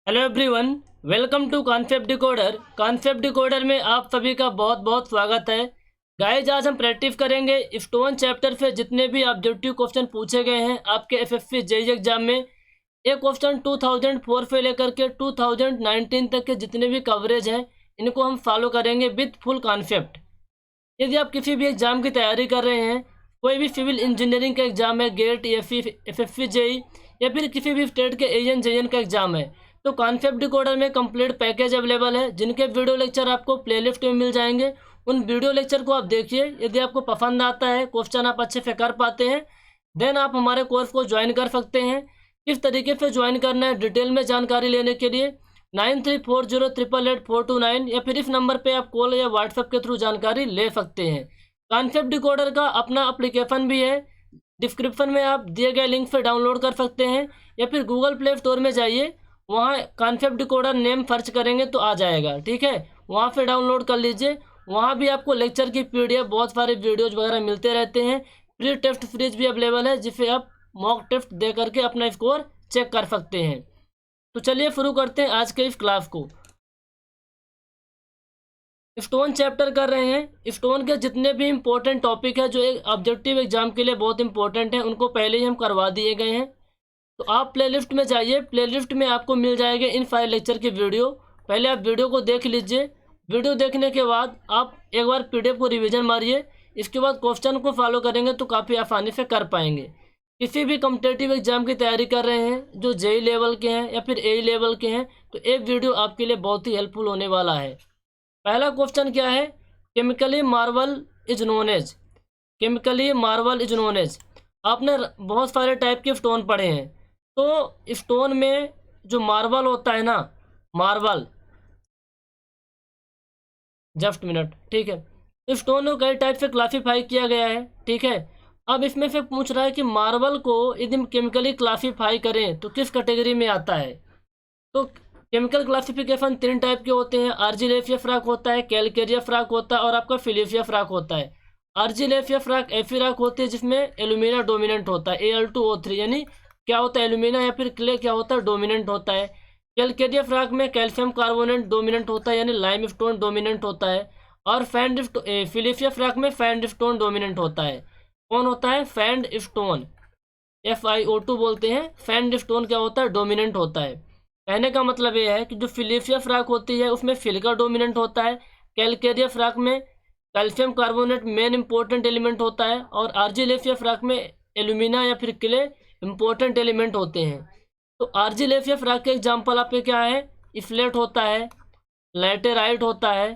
Hello everyone, welcome to concept decoder. Concept decoder में आप सभी का बहुत बहुत स्वागत है। गाइज, आज हम प्रैक्टिस करेंगे स्टोन चैप्टर से जितने भी ऑब्जेक्टिव क्वेश्चन पूछे गए हैं आपके एसएससी जेईई एग्जाम में। ये क्वेश्चन 2004 से लेकर के 2019 तक के जितने भी कवरेज हैं इनको हम फॉलो करेंगे विथ फुल कॉन्सेप्ट। यदि आप किसी भी एग्जाम की तैयारी कर रहे हैं, कोई भी सिविल इंजीनियरिंग का एग्जाम है, गेट, एसएससी जेईई या फिर किसी भी स्टेट के एएन जेईई का एग्जाम है, तो कॉन्सेप्ट डिकोडर में कंप्लीट पैकेज अवेलेबल है जिनके वीडियो लेक्चर आपको प्लेलिस्ट में मिल जाएंगे। उन वीडियो लेक्चर को आप देखिए। यदि आपको पसंद आता है, क्वेश्चन आप अच्छे से कर पाते हैं, देन आप हमारे कोर्स को ज्वाइन कर सकते हैं। किस तरीके से ज्वाइन करना है डिटेल में जानकारी लेने के लिए 9340888429 या फिर इस नंबर पे आप कॉल या व्हाट्सएप के थ्रू जानकारी ले सकते हैं। कॉन्सेप्ट डिकोडर का अपना एप्लीकेशन भी है, डिस्क्रिप्शन में आप दिए गए लिंक से डाउनलोड कर सकते हैं या फिर गूगल प्ले स्टोर में जाइए, वहाँ कॉन्सेप्ट डिकोडर नेम सर्च करेंगे तो आ जाएगा। ठीक है, वहाँ से डाउनलोड कर लीजिए। वहाँ भी आपको लेक्चर की पीडीएफ, बहुत सारे वीडियोज वगैरह मिलते रहते हैं। प्री टेस्ट सीरीज भी अवेलेबल है जिसे आप मॉक टेस्ट दे करके अपना स्कोर चेक कर सकते हैं। तो चलिए शुरू करते हैं आज के इस क्लास को। स्टोन चैप्टर कर रहे हैं। स्टोन के जितने भी इम्पोर्टेंट टॉपिक है जो एक ऑब्जेक्टिव एग्जाम के लिए बहुत इंपॉर्टेंट है, उनको पहले ही हम करवा दिए गए हैं। तो आप प्लेलिस्ट में जाइए, प्लेलिस्ट में आपको मिल जाएंगे इन 5 लेक्चर की वीडियो। पहले आप वीडियो को देख लीजिए। वीडियो देखने के बाद आप एक बार पीडीएफ को रिवीजन मारिए। इसके बाद क्वेश्चन को फॉलो करेंगे तो काफ़ी आसानी से कर पाएंगे। किसी भी कॉम्पिटिटिव एग्जाम की तैयारी कर रहे हैं जो जेईई लेवल के हैं या फिर एई लेवल के हैं, तो एक वीडियो आपके लिए बहुत ही हेल्पफुल होने वाला है। पहला क्वेश्चन क्या है? Chemically marble is known as. Chemically marble is known as. आपने बहुत सारे टाइप के स्टोन पढ़े हैं, तो स्टोन में जो मार्बल होता है ना, मार्बल, जस्ट मिनट, ठीक है, स्टोन को कई टाइप से क्लासीफाई किया गया है। ठीक है, अब इसमें से पूछ रहा है कि मार्बल को यदि हम केमिकली क्लासीफाई करें तो किस कैटेगरी में आता है। तो केमिकल क्लासिफिकेशन 3 टाइप के होते हैं। आर्जिलेफियस रॉक होता है, कैलकेरियस रॉक होता है और आपका फिलिफियस रॉक होता है। आर्जिलेफियस रॉक ऐसी रॉक होती है जिसमें एल्यूमिना डोमिनेंट होता है, Al2O3, यानी क्या होता है, एल्यूमिना या फिर क्ले क्या होता है, डोमिनेंट होता है। कैलकेरियस रॉक में कैल्शियम कार्बोनेट डोमिनेंट होता है, यानी लाइमस्टोन डोमिनेंट होता है। और फिलिफियस रॉक में सैंडस्टोन डोमिनेंट होता है। कौन होता है? सैंडस्टोन, FiO2 बोलते हैं। सैंडस्टोन क्या होता है? डोमिनेंट होता है। कहने का मतलब ये है कि जो फिलिफियस रॉक होती है उसमें सिलिका डोमिनेंट होता है। कैलकेरियस रॉक में calcium carbonate main important element होता है और आर्जिलेफियस रॉक में एल्यूमिना या फिर क्ले इंपॉर्टेंट एलिमेंट होते हैं। तो आर्जिलेफियस रॉक के एग्जाम्पल आपके क्या है? इफ्लेट होता है, लैटेराइट होता है,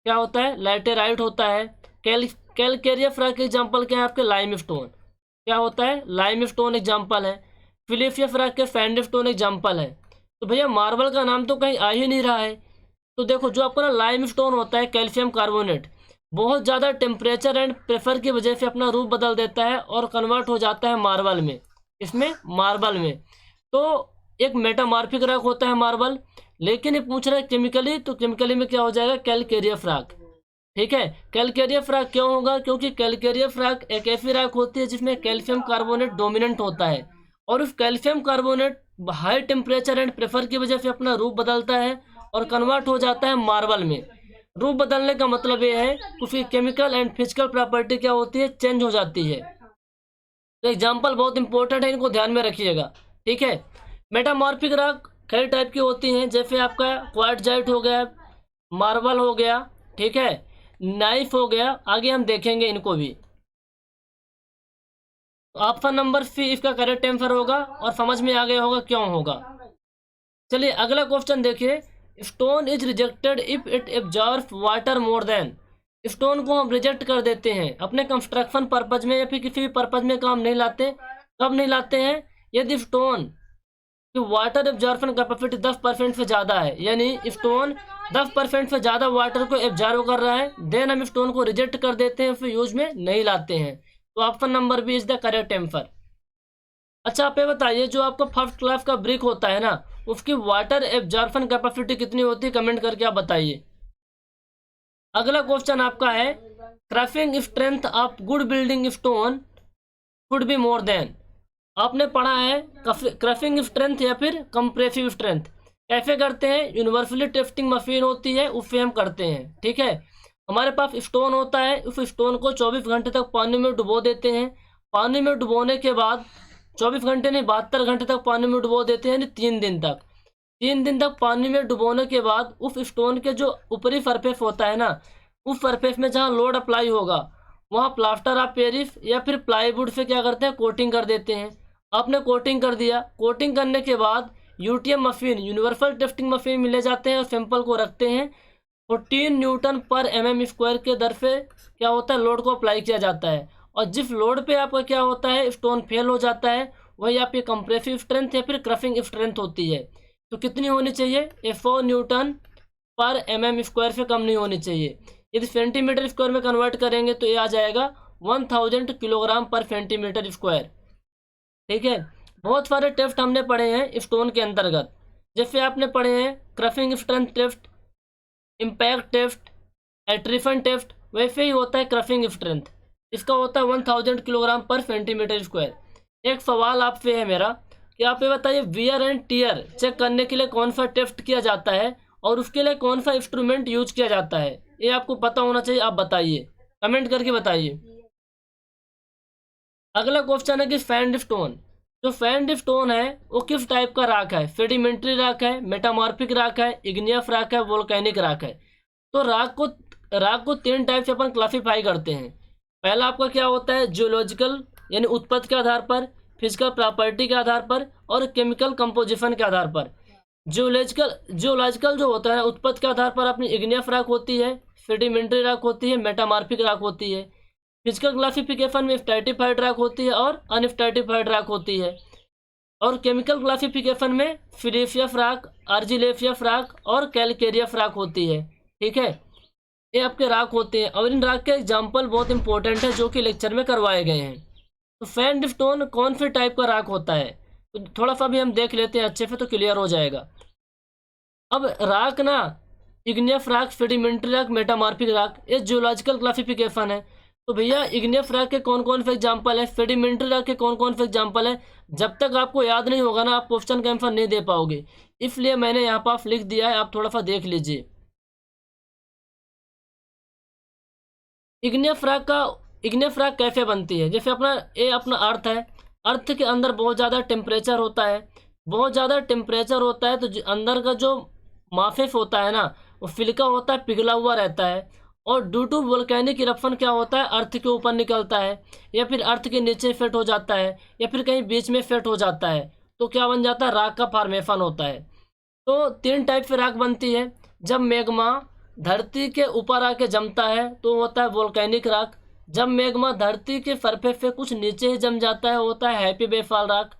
क्या होता है? लैटेराइट होता है। कैलकेरियस रॉक के एग्जाम्पल क्या है आपके? लाइमस्टोन, क्या होता है? लाइमस्टोन एग्जाम्पल है। फिलिफियस रॉक के सैंडस्टोन एग्जाम्पल है। तो भैया मार्बल का नाम तो कहीं आ ही नहीं रहा है। तो देखो, जो आपका ना लाइमस्टोन होता है, कैल्शियम कार्बोनेट, बहुत ज़्यादा टेम्परेचर एंड प्रेशर की वजह से अपना रूप बदल देता है और कन्वर्ट हो जाता है मार्बल में। इसमें मार्बल में तो एक मेटामॉर्फिक रॉक होता है मार्बल। लेकिन ये पूछ रहा है केमिकली, तो केमिकली में क्या हो जाएगा? Calcareous rock. ठीक है, कैलकेरियस रॉक क्यों होगा? क्योंकि कैलकेरियस रॉक एक ऐसी रॉक होती है जिसमें कैल्शियम कार्बोनेट डोमिनेंट होता है और उस calcium carbonate high temperature and pressure की वजह से अपना रूप बदलता है और कन्वर्ट हो जाता है मार्बल में। रूप बदलने का मतलब ये है कि उसकी केमिकल एंड फिजिकल प्रॉपर्टी क्या होती है? चेंज हो जाती है। तो एग्जाम्पल बहुत इंपॉर्टेंट है, इनको ध्यान में रखिएगा। ठीक है, मेटामॉर्फिक रॉक कई टाइप की होती हैं, जैसे आपका क्वार्टजाइट हो गया, मार्बल हो गया, ठीक है, नाइफ हो गया। आगे हम देखेंगे इनको भी। तो ऑप्शन नंबर सी इसका करेक्ट आंसर होगा और समझ में आ गया होगा क्यों होगा। चलिए अगला क्वेश्चन देखिए। Stone is rejected if it absorb water more than. Stone को हम रिजेक्ट कर देते हैं अपने कंस्ट्रक्शन पर्पज में या फिर किसी भी पर्पज में काम नहीं लाते। कब नहीं लाते हैं? यदि स्टोन की वाटर एब्जॉर्प्शन कैपेसिटी 10% से ज़्यादा है, यानी स्टोन 10% से ज़्यादा वाटर को एब्जॉर्व कर रहा है, देन हम स्टोन को रिजेक्ट कर देते हैं, फिर यूज में नहीं लाते हैं। तो option number B is the correct answer. अच्छा, आप ये बताइए, जो आपका फर्स्ट क्लास का ब्रिक होता है ना, उसकी वाटर एब्जॉर्प्शन कैपेसिटी कितनी होती है? कमेंट करके आप बताइए। अगला क्वेश्चन आपका है, crushing strength of good building stone could be more than. आपने पढ़ा है क्रशिंग स्ट्रेंथ या फिर कंप्रेसिव स्ट्रेंथ। कैसे करते हैं, यूनिवर्सली टेस्टिंग मशीन होती है उससे हम करते हैं। ठीक है, हमारे पास स्टोन होता है, उस स्टोन को 24 घंटे तक पानी में डुबो देते हैं। पानी में डुबोने के बाद 24 घंटे नहीं 72 घंटे तक पानी में डुबो देते हैं, यानी 3 दिन तक। 3 दिन तक पानी में डुबोने के बाद उस स्टोन के जो ऊपरी सरफेस होता है ना, उस सरफेस में जहाँ लोड अप्लाई होगा वहाँ प्लास्टर ऑफ पेरिस या फिर प्लाईवुड से क्या करते हैं, कोटिंग कर देते हैं। आपने कोटिंग कर दिया, कोटिंग करने के बाद UTM machine, universal testing machine में ले जाते हैं और सैंपल को रखते हैं। 14 न्यूटन पर mm² के दर से क्या होता है, लोड को अप्लाई किया जाता है। और जिस लोड पे आपका क्या होता है, स्टोन फेल हो जाता है, वही आपकी कंप्रेसिव स्ट्रेंथ या फिर क्रशिंग स्ट्रेंथ होती है। तो कितनी होनी चाहिए, 4 न्यूटन पर mm² से कम नहीं होनी चाहिए। यदि सेंटीमीटर स्क्वायर में कन्वर्ट करेंगे तो ये आ जाएगा 1000 किलोग्राम पर सेंटीमीटर स्क्वायर। ठीक है, बहुत सारे टेस्ट हमने पढ़े हैं स्टोन के अंतर्गत, जैसे आपने पढ़े हैं crushing strength test, impact test, attrition test, वैसे ही होता है क्रशिंग स्ट्रेंथ, इसका होता है 1000 किलोग्राम पर सेंटीमीटर स्क्वायर। एक सवाल आपसे है मेरा कि आप ये बताइए, वियर एंड टियर चेक करने के लिए कौन सा टेस्ट किया जाता है और उसके लिए कौन सा इंस्ट्रूमेंट यूज किया जाता है, ये आपको पता होना चाहिए। आप बताइए, कमेंट करके बताइए। अगला क्वेश्चन है कि सैंड स्टोन, जो सैंड स्टोन है वो किस टाइप का राख है, सेडिमेंट्री राख है, मेटामॉर्फिक राख है, इग्नियस राख है, वोल्केनिक राख है। तो राख को 3 टाइप से अपन क्लासीफाई करते हैं। पहला आपका क्या होता है, जियोलॉजिकल यानी उत्पत्ति के आधार पर, फिजिकल प्रॉपर्टी के आधार पर और केमिकल कंपोजिशन के आधार पर। जियोलॉजिकल जो होता है उत्पत्ति के आधार पर अपनी इग्नियस राख होती है, सेडिमेंट्री राख होती है, मेटामॉर्फिक राख होती है। फिजिकल क्लासिफिकेशन में स्ट्रैटिफाइड राख होती है और अनस्ट्रैटिफाइड राख होती है। और केमिकल क्लासिफिकेशन में सिलिशियस राख, आर्जिलेशियस राख और कैलकेरियस राख होती है। ठीक है, ये आपके राख होते हैं और इन राख के एग्जाम्पल बहुत इंपॉर्टेंट है जो कि लेक्चर में करवाए गए हैं। तो सैंड स्टोन कौन से टाइप का राख होता है, तो थोड़ा सा भी हम देख लेते हैं अच्छे से तो क्लियर हो जाएगा। अब राख ना, इग्नियस राख, सेडिमेंट्री राख, मेटामॉर्फिक राख, ये जियोलॉजिकल क्लासिफिकेशन है। तो भैया इग्नियस राख के कौन कौन से एग्जाम्पल है, सेडिमेंट्री राख के कौन कौन से एग्जाम्पल है, जब तक आपको याद नहीं होगा ना आप क्वेश्चन का आंसर नहीं दे पाओगे, इसलिए मैंने यहाँ पर लिख दिया है, आप थोड़ा सा देख लीजिए। इग्नियस राख कैसे बनती है, जैसे अपना अर्थ है, अर्थ के अंदर बहुत ज़्यादा टेम्परेचर होता है, तो अंदर का जो माफिफ होता है ना, वो सिलिका होता है, पिघला हुआ रहता है। और ड्यू टू वोल्केनिक इरप्शन क्या होता है, अर्थ के ऊपर निकलता है या फिर अर्थ के नीचे फेट हो जाता है या फिर कहीं बीच में फेट हो जाता है, तो क्या बन जाता है, राख का फॉर्मेशन होता है। तो 3 टाइप से राख बनती है। जब मैग्मा धरती के ऊपर आके जमता है तो होता है वोल्केनिक राख। जब मैग्मा धरती के सरफेस से कुछ नीचे ही जम जाता है, होता है हैप्पी बेफॉल राख।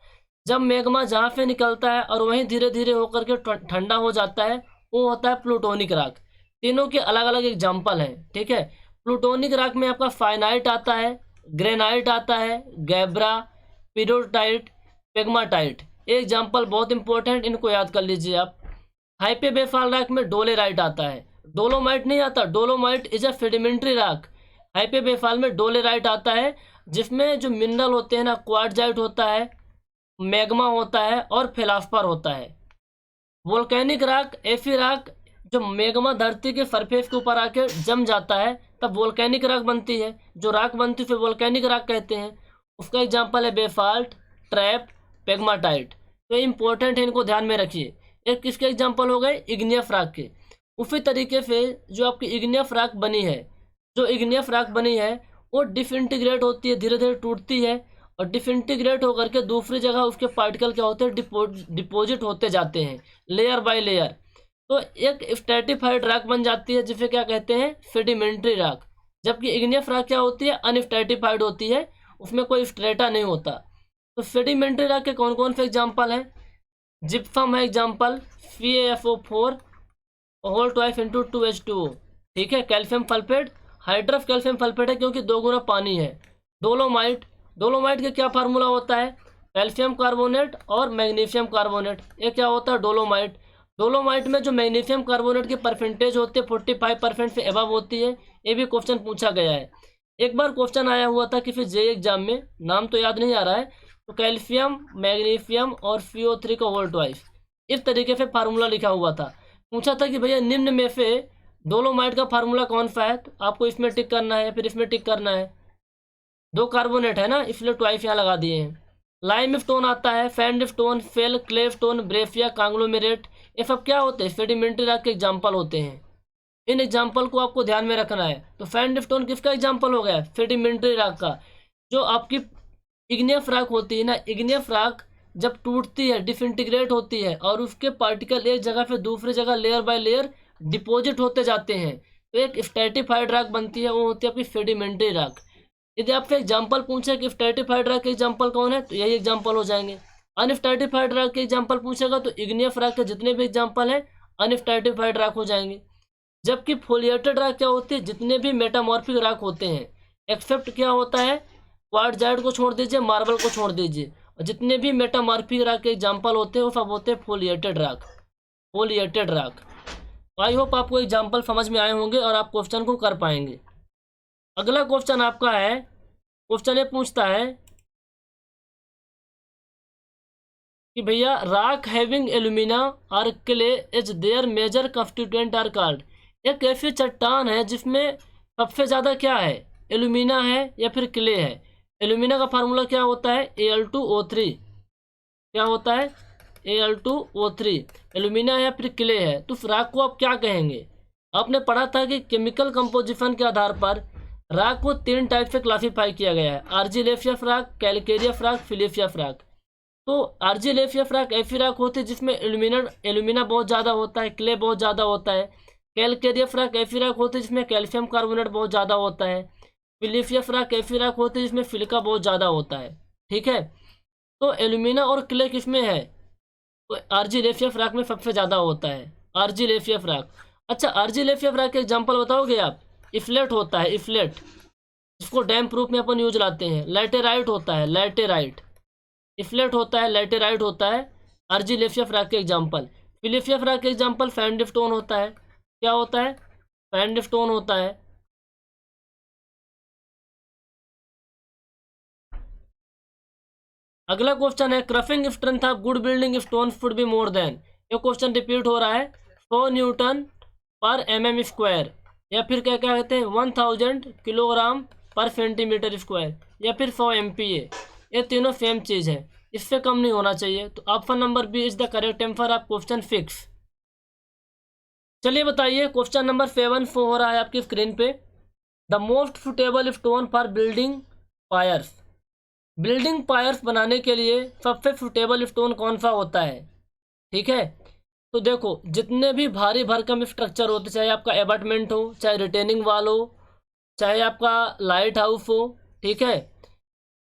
जब मैग्मा जहाँ से निकलता है और वहीं धीरे धीरे होकर के ठंडा हो जाता है, वो होता है प्लूटोनिक राख। तीनों के अलग अलग एग्जाम्पल हैं। ठीक है, प्लूटोनिक राख में आपका फाइनाइट आता है, ग्रेनाइट आता है, गैब्रा, पीरोटाइट, पेग्माटाइट। ये एग्जाम्पल बहुत इंपॉर्टेंट, इनको याद कर लीजिए आप। हाइपे बेफाल राख में डोलेराइट आता है, डोलोमाइट नहीं आता, डोलोमाइट इज अ सेडिमेंट्री राख। हाइपे बेफाल में डोलेराइट आता है, जिसमें जो मिनरल होते हैं ना, क्वार्टजाइट होता है, मैग्मा होता है और फेलास्पर होता है। वोल्केनिक राख ऐसी राख जो मैग्मा धरती के सरफेस के ऊपर आके जम जाता है, तब वोल्केनिक राख बनती है। जो राख बनती है फिर वोल्केनिक राख कहते हैं। उसका एग्जाम्पल है बेफाल्ट, ट्रैप, पेग्माटाइट। तो ये इंपॉर्टेंट है, इनको ध्यान में रखिए। एक किसके एग्जाम्पल हो गए, इग्नियस राख के। उसी तरीके से जो आपकी इग्नियस राख बनी है, वो डिसइंटीग्रेट होती है, धीरे धीरे टूटती है और डिसइंटीग्रेट होकर के दूसरी जगह उसके पार्टिकल क्या होते हैं, डिपोजिट होते जाते हैं लेयर बाय लेयर। तो एक स्ट्रैटिफाइड राख बन जाती है, जिसे क्या कहते हैं, सेडिमेंट्री राख। जबकि इग्नियस राख क्या होती है, अनस्ट्रैटिफाइड होती है, उसमें कोई स्ट्रेटा नहीं होता। तो सेडिमेंट्री राख के कौन कौन से एग्जाम्पल हैं, जिप्सम है example, CaFO4 whole twice into 2H2O। ठीक है, calcium sulphate, hydrous calcium sulphate है क्योंकि 2 गुना पानी है। डोलोमाइट के क्या फार्मूला होता है, कैल्शियम कार्बोनेट और मैग्नीशियम कार्बोनेट। ये क्या होता है, डोलोमाइट में जो मैग्नीशियम कार्बोनेट की परसेंटेज होती है 45% से अबव होती है। ये भी क्वेश्चन पूछा गया है। एक बार क्वेश्चन आया हुआ था किसी जेईई एग्जाम में, नाम तो याद नहीं आ रहा है। तो कैल्शियम, मैग्नीशियम और CO3 का होल ट्वाइस, इस तरीके से फार्मूला लिखा हुआ था। पूछा था कि भैया निम्न में से डोलोमाइट का फार्मूला कौन सा है, तो आपको इसमें टिक करना है, फिर इसमें टिक करना है। 2 कार्बोनेट है ना, इसलिए ट्वाइस यहाँ लगा दिए हैं। लाइम स्टोन आता है, सैंड स्टोन, फेल, क्ले स्टोन, ब्रेफिया, कांग्लोमेरेट, ये सब क्या होते हैं, सेडिमेंट्री रॉक के एग्जाम्पल होते हैं। इन एग्जाम्पल को आपको ध्यान में रखना है। तो सैंड स्टोन किसका एग्जाम्पल हो गया, सेडिमेंट्री रॉक का। जो आपकी इग्नियस रॉक होती है ना, इग्नियस रॉक जब टूटती है, डिसइंटीग्रेट होती है और उसके पार्टिकल एक जगह से दूसरी जगह लेयर बाय लेयर डिपॉजिट होते जाते हैं, तो एक स्ट्रैटिफाइड रॉक बनती है, वो होती है आपकी सेडिमेंट्री रॉक। यदि आपसे एग्जाम्पल पूछे कि स्ट्रैटिफाइड रॉक के एग्जाम्पल कौन है, तो यही एग्जाम्पल हो जाएंगे। अनस्ट्रैटिफाइड रॉक के एग्जाम्पल पूछेगा तो इग्नियस रॉक के जितने भी एग्जाम्पल हैं अनस्ट्रैटिफाइड रॉक हो जाएंगे। जबकि फोलिएटेड रॉक क्या होती है, जितने भी मेटामॉर्फिक रॉक होते हैं, एक्सेप्ट क्या होता है, क्वार्टजाइट को छोड़ दीजिए, मार्बल को छोड़ दीजिए, और जितने भी मेटामॉर्फिक रॉक के एग्जाम्पल होते हैं वो सब होते हैं foliated rock, foliated rock. I hope आपको एग्जाम्पल समझ में आए होंगे और आप क्वेश्चन को कर पाएंगे। अगला क्वेश्चन आपका है, क्वेश्चन ये पूछता है कि भैया रॉक हैविंग एल्यूमिना और clay is their major constituent are called. एक ऐसी चट्टान है जिसमें सबसे ज़्यादा क्या है, एल्यूमिना है या फिर क्ले है। एल्यूमिना का फार्मूला क्या होता है, Al2O3। क्या होता है, Al2O3। एल्यूमिना है या फिर क्ले है, तो उस रॉक को आप क्या कहेंगे। आपने पढ़ा था कि केमिकल कंपोजिशन के आधार पर रॉक को 3 टाइप से क्लासीफाई किया गया है, argillaceous rock, calcareous rock, siliceous rock. तो आर्जिलेशियस रॉक ऐसी रॉक होती है जिसमें एल्यूमिना बहुत ज़्यादा होता है, क्ले बहुत ज़्यादा होता है। कैलकेरियस रॉक ऐसी रॉक होती है जिसमें कैल्शियम कार्बोनेट बहुत ज़्यादा होता है। सिलिशियस रॉक ऐसी रॉक होती है जिसमें सिलिका बहुत ज़्यादा होता है। ठीक है, तो एल्यूमिना और क्ले किसमें है, तो आर्जिलेशियस रॉक में सबसे ज़्यादा होता है, आर्जिलेशियस रॉक। अच्छा, आर्जिलेशियस रॉक के एग्जाम्पल बताओगे आप। इफ्लेट होता है, इफ्लेट, जिसको डैम प्रूफ में अपन यूज लाते हैं। लैटेराइट होता है, लैटेराइट। इफ्लेट होता है, लैटेराइट होता है, आर्जिलेशियस रॉक के एग्जाम्पल। सिलिशियस रॉक के एग्जाम्पल सैंडस्टोन होता है। क्या होता है, सैंडस्टोन होता है। अगला क्वेश्चन है, crushing strength of good building stone should be more than. ये क्वेश्चन रिपीट हो रहा है, 100 न्यूटन पर mm स्क्वायर, या फिर क्या क्या कहते हैं 1000 किलोग्राम पर सेंटीमीटर स्क्वायर, या फिर 100 MPa। ये तीनों सेम चीज़ है, इससे कम नहीं होना चाहिए। तो option number B is the correct answer of question 6। चलिए बताइए, क्वेश्चन नंबर 7 शो हो रहा है आपकी स्क्रीन पे। The most suitable stone for building pierce. Building pierce बनाने के लिए सबसे सुटेबल स्टोन कौन सा होता है। ठीक है, तो देखो जितने भी भारी भरकम स्ट्रक्चर होते, चाहे आपका अपार्टमेंट हो, चाहे रिटेनिंग वॉल हो, चाहे आपका लाइट हाउस हो, ठीक है,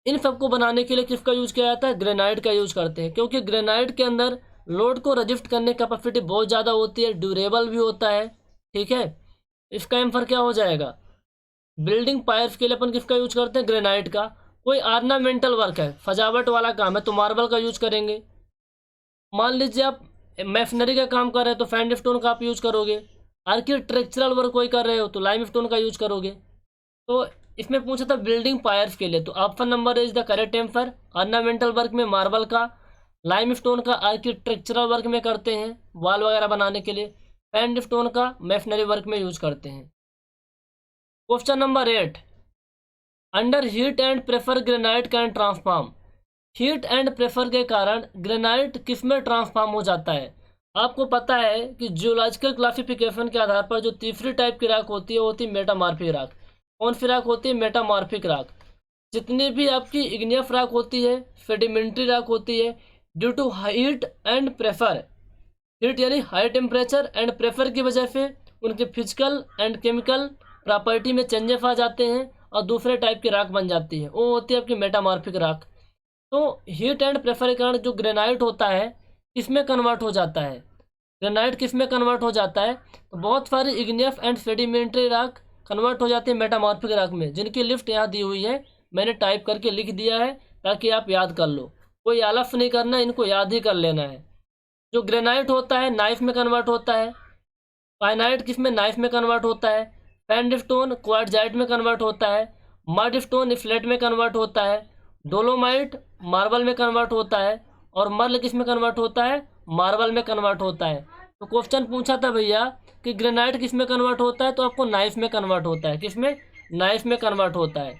इन सबको बनाने के लिए किसका यूज किया जाता है, ग्रेनाइट का यूज करते हैं। क्योंकि ग्रेनाइट के अंदर लोड को रजिस्ट करने की कैपेसिटी बहुत ज़्यादा होती है, ड्यूरेबल भी होता है। ठीक है, इसका आंसर क्या हो जाएगा, बिल्डिंग पायर्स के लिए अपन किसका यूज करते हैं, ग्रेनाइट का। कोई ऑर्नामेंटल वर्क है, सजावट वाला काम है, तो मार्बल का यूज करेंगे। मान लीजिए आप मैशनरी का काम कर रहे हो तो सैंडस्टोन का आप यूज करोगे। आर्किटेक्चरल वर्क कोई कर रहे हो तो लाइमस्टोन का यूज करोगे। तो इसमें पूछा था बिल्डिंग पायर्स के लिए, तो option number is the correct answer. Ornamental work में मार्बल का, लाइमस्टोन का आर्किटेक्चरल वर्क में करते हैं वॉल वगैरह बनाने के लिए, सैंडस्टोन का मैशनरी वर्क में यूज करते हैं। Question number 8, under heat and pressure granite can transform. Heat and pressure के कारण ग्रेनाइट किस में ट्रांसफॉर्म हो जाता है। आपको पता है कि जियोलॉजिकल क्लासिफिकेशन के आधार पर जो तीसरी टाइप की राख होती है वो होती है मेटामॉर्फिक राख। कौन सी राख होती है, मेटामॉर्फिक राख। जितनी भी आपकी इग्नियस राख होती है, सेडिमेंट्री राख होती है, due to heat and pressure, heat यानी हाई टेम्परेचर एंड प्रेशर की वजह से उनके फिजिकल एंड केमिकल प्रॉपर्टी में चेंजेस आ जाते हैं और दूसरे टाइप की राख बन जाती है, वो होती है आपकी मेटामॉर्फिक राख। तो हीट एंड प्रेशर के कारण जो ग्रेनाइट होता है किसमें कन्वर्ट हो जाता है, ग्रेनाइट किस में कन्वर्ट हो जाता है, तो बहुत सारी इग्नियस एंड सेडिमेंट्री राख कन्वर्ट हो जाती है मेटामॉर्फिक राख में, जिनकी लिस्ट यहाँ दी हुई है, मैंने टाइप करके लिख दिया है ताकि आप याद कर लो। कोई आलस नहीं करना, इनको याद ही कर लेना है। जो ग्रेनाइट होता है नाइफ में कन्वर्ट होता है, पाइनाइट किस में, नाइफ में कन्वर्ट होता है, सैंडस्टोन क्वार्टजाइट में कन्वर्ट होता है, मड स्टोन फ्लेट में कन्वर्ट होता है, डोलोमाइट मार्बल में कन्वर्ट होता है, और मर्ल किस में कन्वर्ट होता है, मार्बल में कन्वर्ट होता है। तो क्वेश्चन पूछा था भैया कि ग्रेनाइट किस में कन्वर्ट होता है, तो आपको नाइफ में कन्वर्ट होता है। किस में? नाइफ में कन्वर्ट होता है।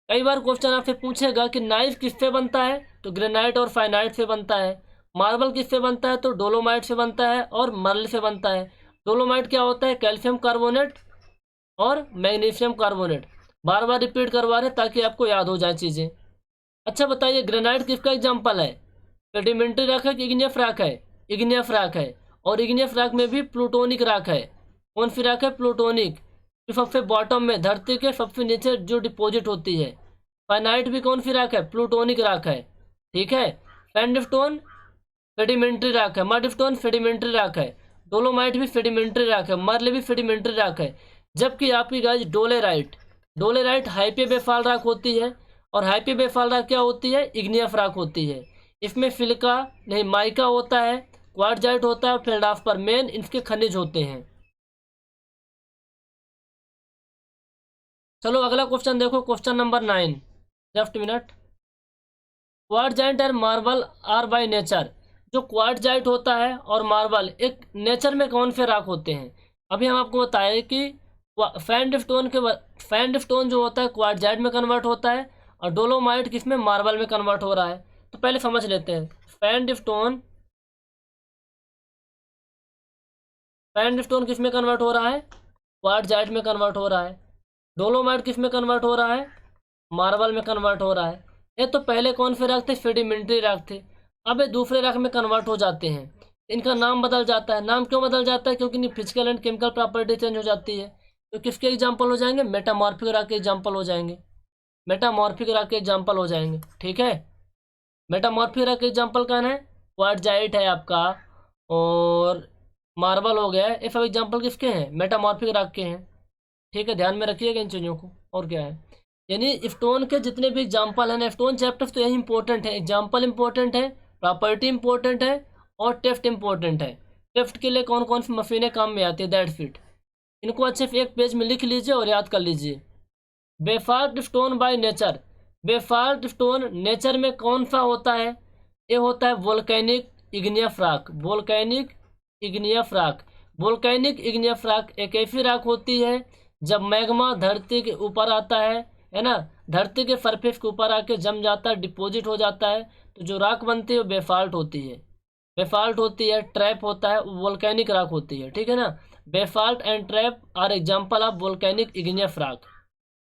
कई बार क्वेश्चन आपसे पूछेगा कि नाइफ किस से बनता है, तो ग्रेनाइट और फाइनाइट से बनता है। मार्बल किस से बनता है, तो डोलोमाइट से बनता है और मर्ल से बनता है। डोलोमाइट क्या होता है? कैल्शियम कार्बोनेट और मैग्नीशियम कार्बोनेट। बार बार रिपीट करवा रहे ताकि आपको याद हो जाए चीज़ें। अच्छा बताइए, ग्रेनाइट किसका एग्जाम्पल है? सेडिमेंट्री रॉक है कि इग्नियस रॉक है? इग्नियस रॉक है। और इग्नियस रॉक में भी प्लूटोनिक रॉक है। कौन सी रॉक है? प्लूटोनिक, जो सबसे बॉटम में, धरती के सबसे नीचे जो डिपॉजिट होती है। फाइनाइट भी कौन सी रॉक है? प्लूटोनिक रॉक है। ठीक है। सैंडस्टोन सेडिमेंट्री रॉक है। मडस्टोन सेडिमेंट्री रॉक है। डोलोमाइट भी सेडिमेंट्री रॉक है। मर्ल भी सेडिमेंट्री रॉक है। जबकि आपकी गाइस डोलेराइट हाइपे बेफाल रॉक होती है। और हाइपे बेफाल रॉक क्या होती है? इग्नियस रॉक होती है। इसमें सिलिका नहीं, माइका होता है, क्वार्टजाइट होता है, फेल्डास्पर मेन इनके खनिज होते हैं। चलो अगला क्वेश्चन देखो, question number 9। Just minute. Quartzite and marble are by nature. जो क्वार्टजाइट होता है और मार्बल एक नेचर में कौन से रॉक होते हैं? अभी हम आपको बताए कि सैंडस्टोन जो होता है क्वार्टजाइट में कन्वर्ट होता है, और डोलोमाइट किस में? मार्बल में कन्वर्ट हो रहा है। तो पहले समझ लेते हैं। सैंडस्टोन किस में कन्वर्ट हो रहा है? क्वार्टजाइट में कन्वर्ट हो रहा है। डोलोमाइट किस में कन्वर्ट हो रहा है? मार्बल में कन्वर्ट हो रहा है। ये तो पहले कौन से रॉक थे? सेडिमेंट्री रॉक थे। अब ये दूसरे रॉक में कन्वर्ट हो जाते हैं। इनका नाम बदल जाता है। नाम क्यों बदल जाता है? क्योंकि इनकी physical and chemical property change हो जाती है। तो किसके एग्जाम्पल हो जाएंगे? मेटामॉर्फिक रॉक के एग्जाम्पल हो जाएंगे। मेटामॉर्फिक रॉक के एग्जाम्पल हो जाएंगे। ठीक है। मेटामॉर्फिक रॉक के एग्जाम्पल कौन है? क्वार्टजाइट है आपका, और मार्बल हो गया है। ये सब एग्जाम्पल किसके हैं? मेटामॉर्फिक रॉक के हैं। ठीक है, ध्यान में रखिएगा इन चीज़ों को। और क्या है, यानी स्टोन के जितने भी एग्जाम्पल हैं ना, स्टोन चैप्टर्स तो यही इंपॉर्टेंट है। एग्जाम्पल इंपॉर्टेंट है, प्रॉपर्टी इंपॉर्टेंट है, और टेस्ट इंपॉर्टेंट है। टेस्ट के लिए कौन कौन सी मशीनें काम में आती है, दैट्स इट। इनको अच्छे से एक पेज में लिख लीजिए और याद कर लीजिए। Basalt stone by nature. Basalt stone nature में कौन सा होता है? ये होता है volcanic igneous rock. Volcanic igneous rock. Volcanic igneous rock एक ऐसी रॉक होती है जब मैग्मा धरती के ऊपर आता है ना, धरती के सरफेस के ऊपर आके जम जाता है, डिपॉजिट हो जाता है, तो जो रॉक बनती है वो बेफाल्ट होती है। बेफाल्ट होती है, ट्रैप होता है, वोल्केनिक रॉक होती है। ठीक है ना। Basalt and trap are example of volcanic igneous rock.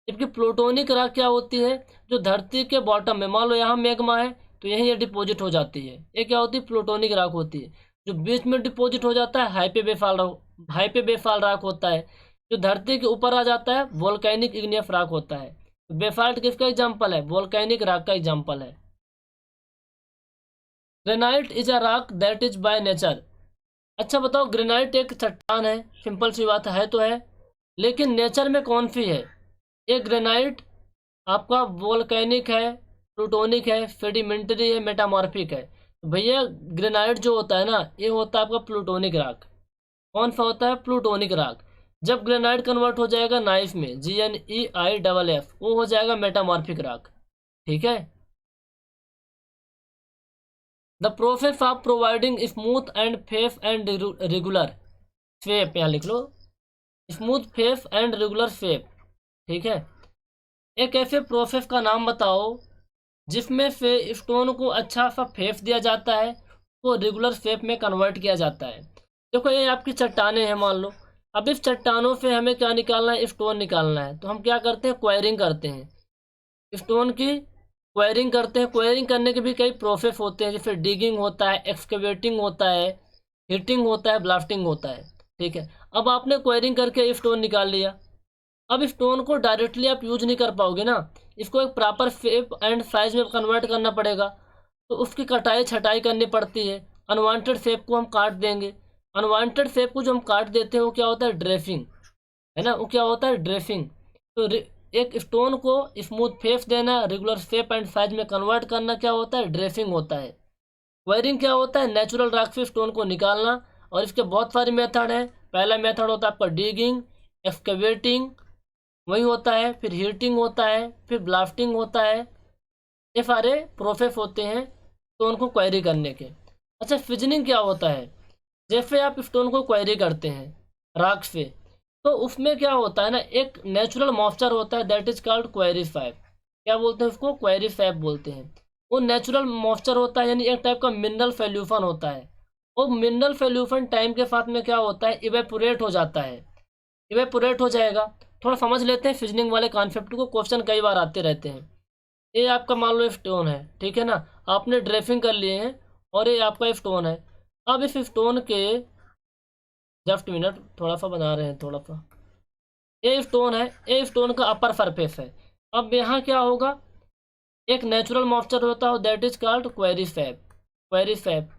जबकि प्लूटोनिक रॉक क्या होती है? जो धरती के बॉटम में, मान लो यहाँ मैग्मा है तो यहीं ये डिपॉजिट हो जाती है। ये क्या होती है? प्लूटोनिक रॉक होती है। जो बीच में डिपॉजिट हो जाता है हाइपे बेफाल रॉक होता है। जो धरती के ऊपर आ जाता है वोल्केनिक इग्नियस रॉक होता है। बेफाल्ट किसका एग्जाम्पल है? वोल्केनिक रॉक का एग्जाम्पल है। Granite is a rock that is by nature. अच्छा बताओ, ग्रेनाइट एक चट्टान है, सिंपल सी बात है तो है, लेकिन नेचर में कौन सी है? एक ग्रेनाइट आपका वोल्केनिक है, प्लूटोनिक है, सेडिमेंट्री है, मेटामॉर्फिक है। तो भैया ग्रेनाइट जो होता है ना, ये होता है आपका प्लूटोनिक रॉक। कौन सा होता है? Plutonic rock. जब ग्रेनाइट कन्वर्ट हो जाएगा नाइफ में, GNEIFF, वो हो जाएगा मेटामॉर्फिक रॉक। ठीक है। The process of providing smooth and face and regular shape, यहाँ लिख लो, smooth face and regular shape. ठीक है। एक ऐसे प्रोसेस का नाम बताओ जिसमें से स्टोन को अच्छा सा फेस दिया जाता है, वो रेगुलर शेप में कन्वर्ट किया जाता है। देखो ये आपकी चट्टानें हैं, मान लो। अब इस चट्टानों से हमें क्या निकालना है? स्टोन निकालना है। तो हम क्या करते हैं? क्वायरिंग करते हैं, स्टोन की क्वायरिंग करते हैं। क्वायरिंग करने के भी कई प्रोसेस होते हैं, जैसे डिगिंग होता है, एक्सकेवेटिंग होता है, हीटिंग होता है, ब्लास्टिंग होता है। ठीक है। अब आपने क्वायरिंग करके स्टोन निकाल लिया। अब स्टोन को डायरेक्टली आप यूज नहीं कर पाओगे ना, इसको एक प्रॉपर शेप एंड साइज में कन्वर्ट करना पड़ेगा। तो उसकी कटाई छटाई करनी पड़ती है। अनवांटेड शेप को हम काट देंगे। अनवांटेड शेप को जो हम काट देते हैं वो क्या होता है? ड्रेसिंग, है ना। वो क्या होता है? ड्रेसिंग। तो एक स्टोन को स्मूथ फेस देना, रेगुलर शेप एंड साइज में कन्वर्ट करना, क्या होता है? ड्रेसिंग होता है। वायरिंग क्या होता है? नेचुरल रॉक से स्टोन को निकालना। और इसके बहुत सारे मेथड हैं। पहला मेथड होता है आपका डिगिंग, एक्सकेवेटिंग, वही होता है, फिर हीटिंग होता है, फिर ब्लास्टिंग होता है। ये सारे प्रोसेस होते हैं स्टोन को क्वायरी करने के। अच्छा, फिजनिंग क्या होता है? जैसे आप स्टोन को क्वेरी करते हैं राख से, तो उसमें क्या होता है ना, एक नेचुरल मॉइस्चर होता है, that is called quarry sap. क्या बोलते हैं उसको? क्वेरी फैब बोलते हैं। वो नेचुरल मॉइस्चर होता है, यानी एक टाइप का मिनरल सोल्यूशन होता है। वो मिनरल सोल्यूशन टाइम के साथ में क्या होता है, इवेपोरेट हो जाता है। इवेपोरेट हो जाएगा। थोड़ा समझ लेते हैं फिजनिंग वाले कॉन्सेप्ट को, क्वेश्चन कई बार आते रहते हैं। ये आपका मान लो स्टोन है, ठीक है ना, आपने ड्रेसिंग कर लिए हैं और ये आपका स्टोन है। अब इस स्टोन के, जस्ट मिनट, थोड़ा सा बना रहे हैं थोड़ा सा। ये स्टोन है, ये स्टोन का अपर सरफेस है। अब यहाँ क्या होगा, एक नेचुरल मॉइस्चर होता है, that is called quarry sap. Quarry sap.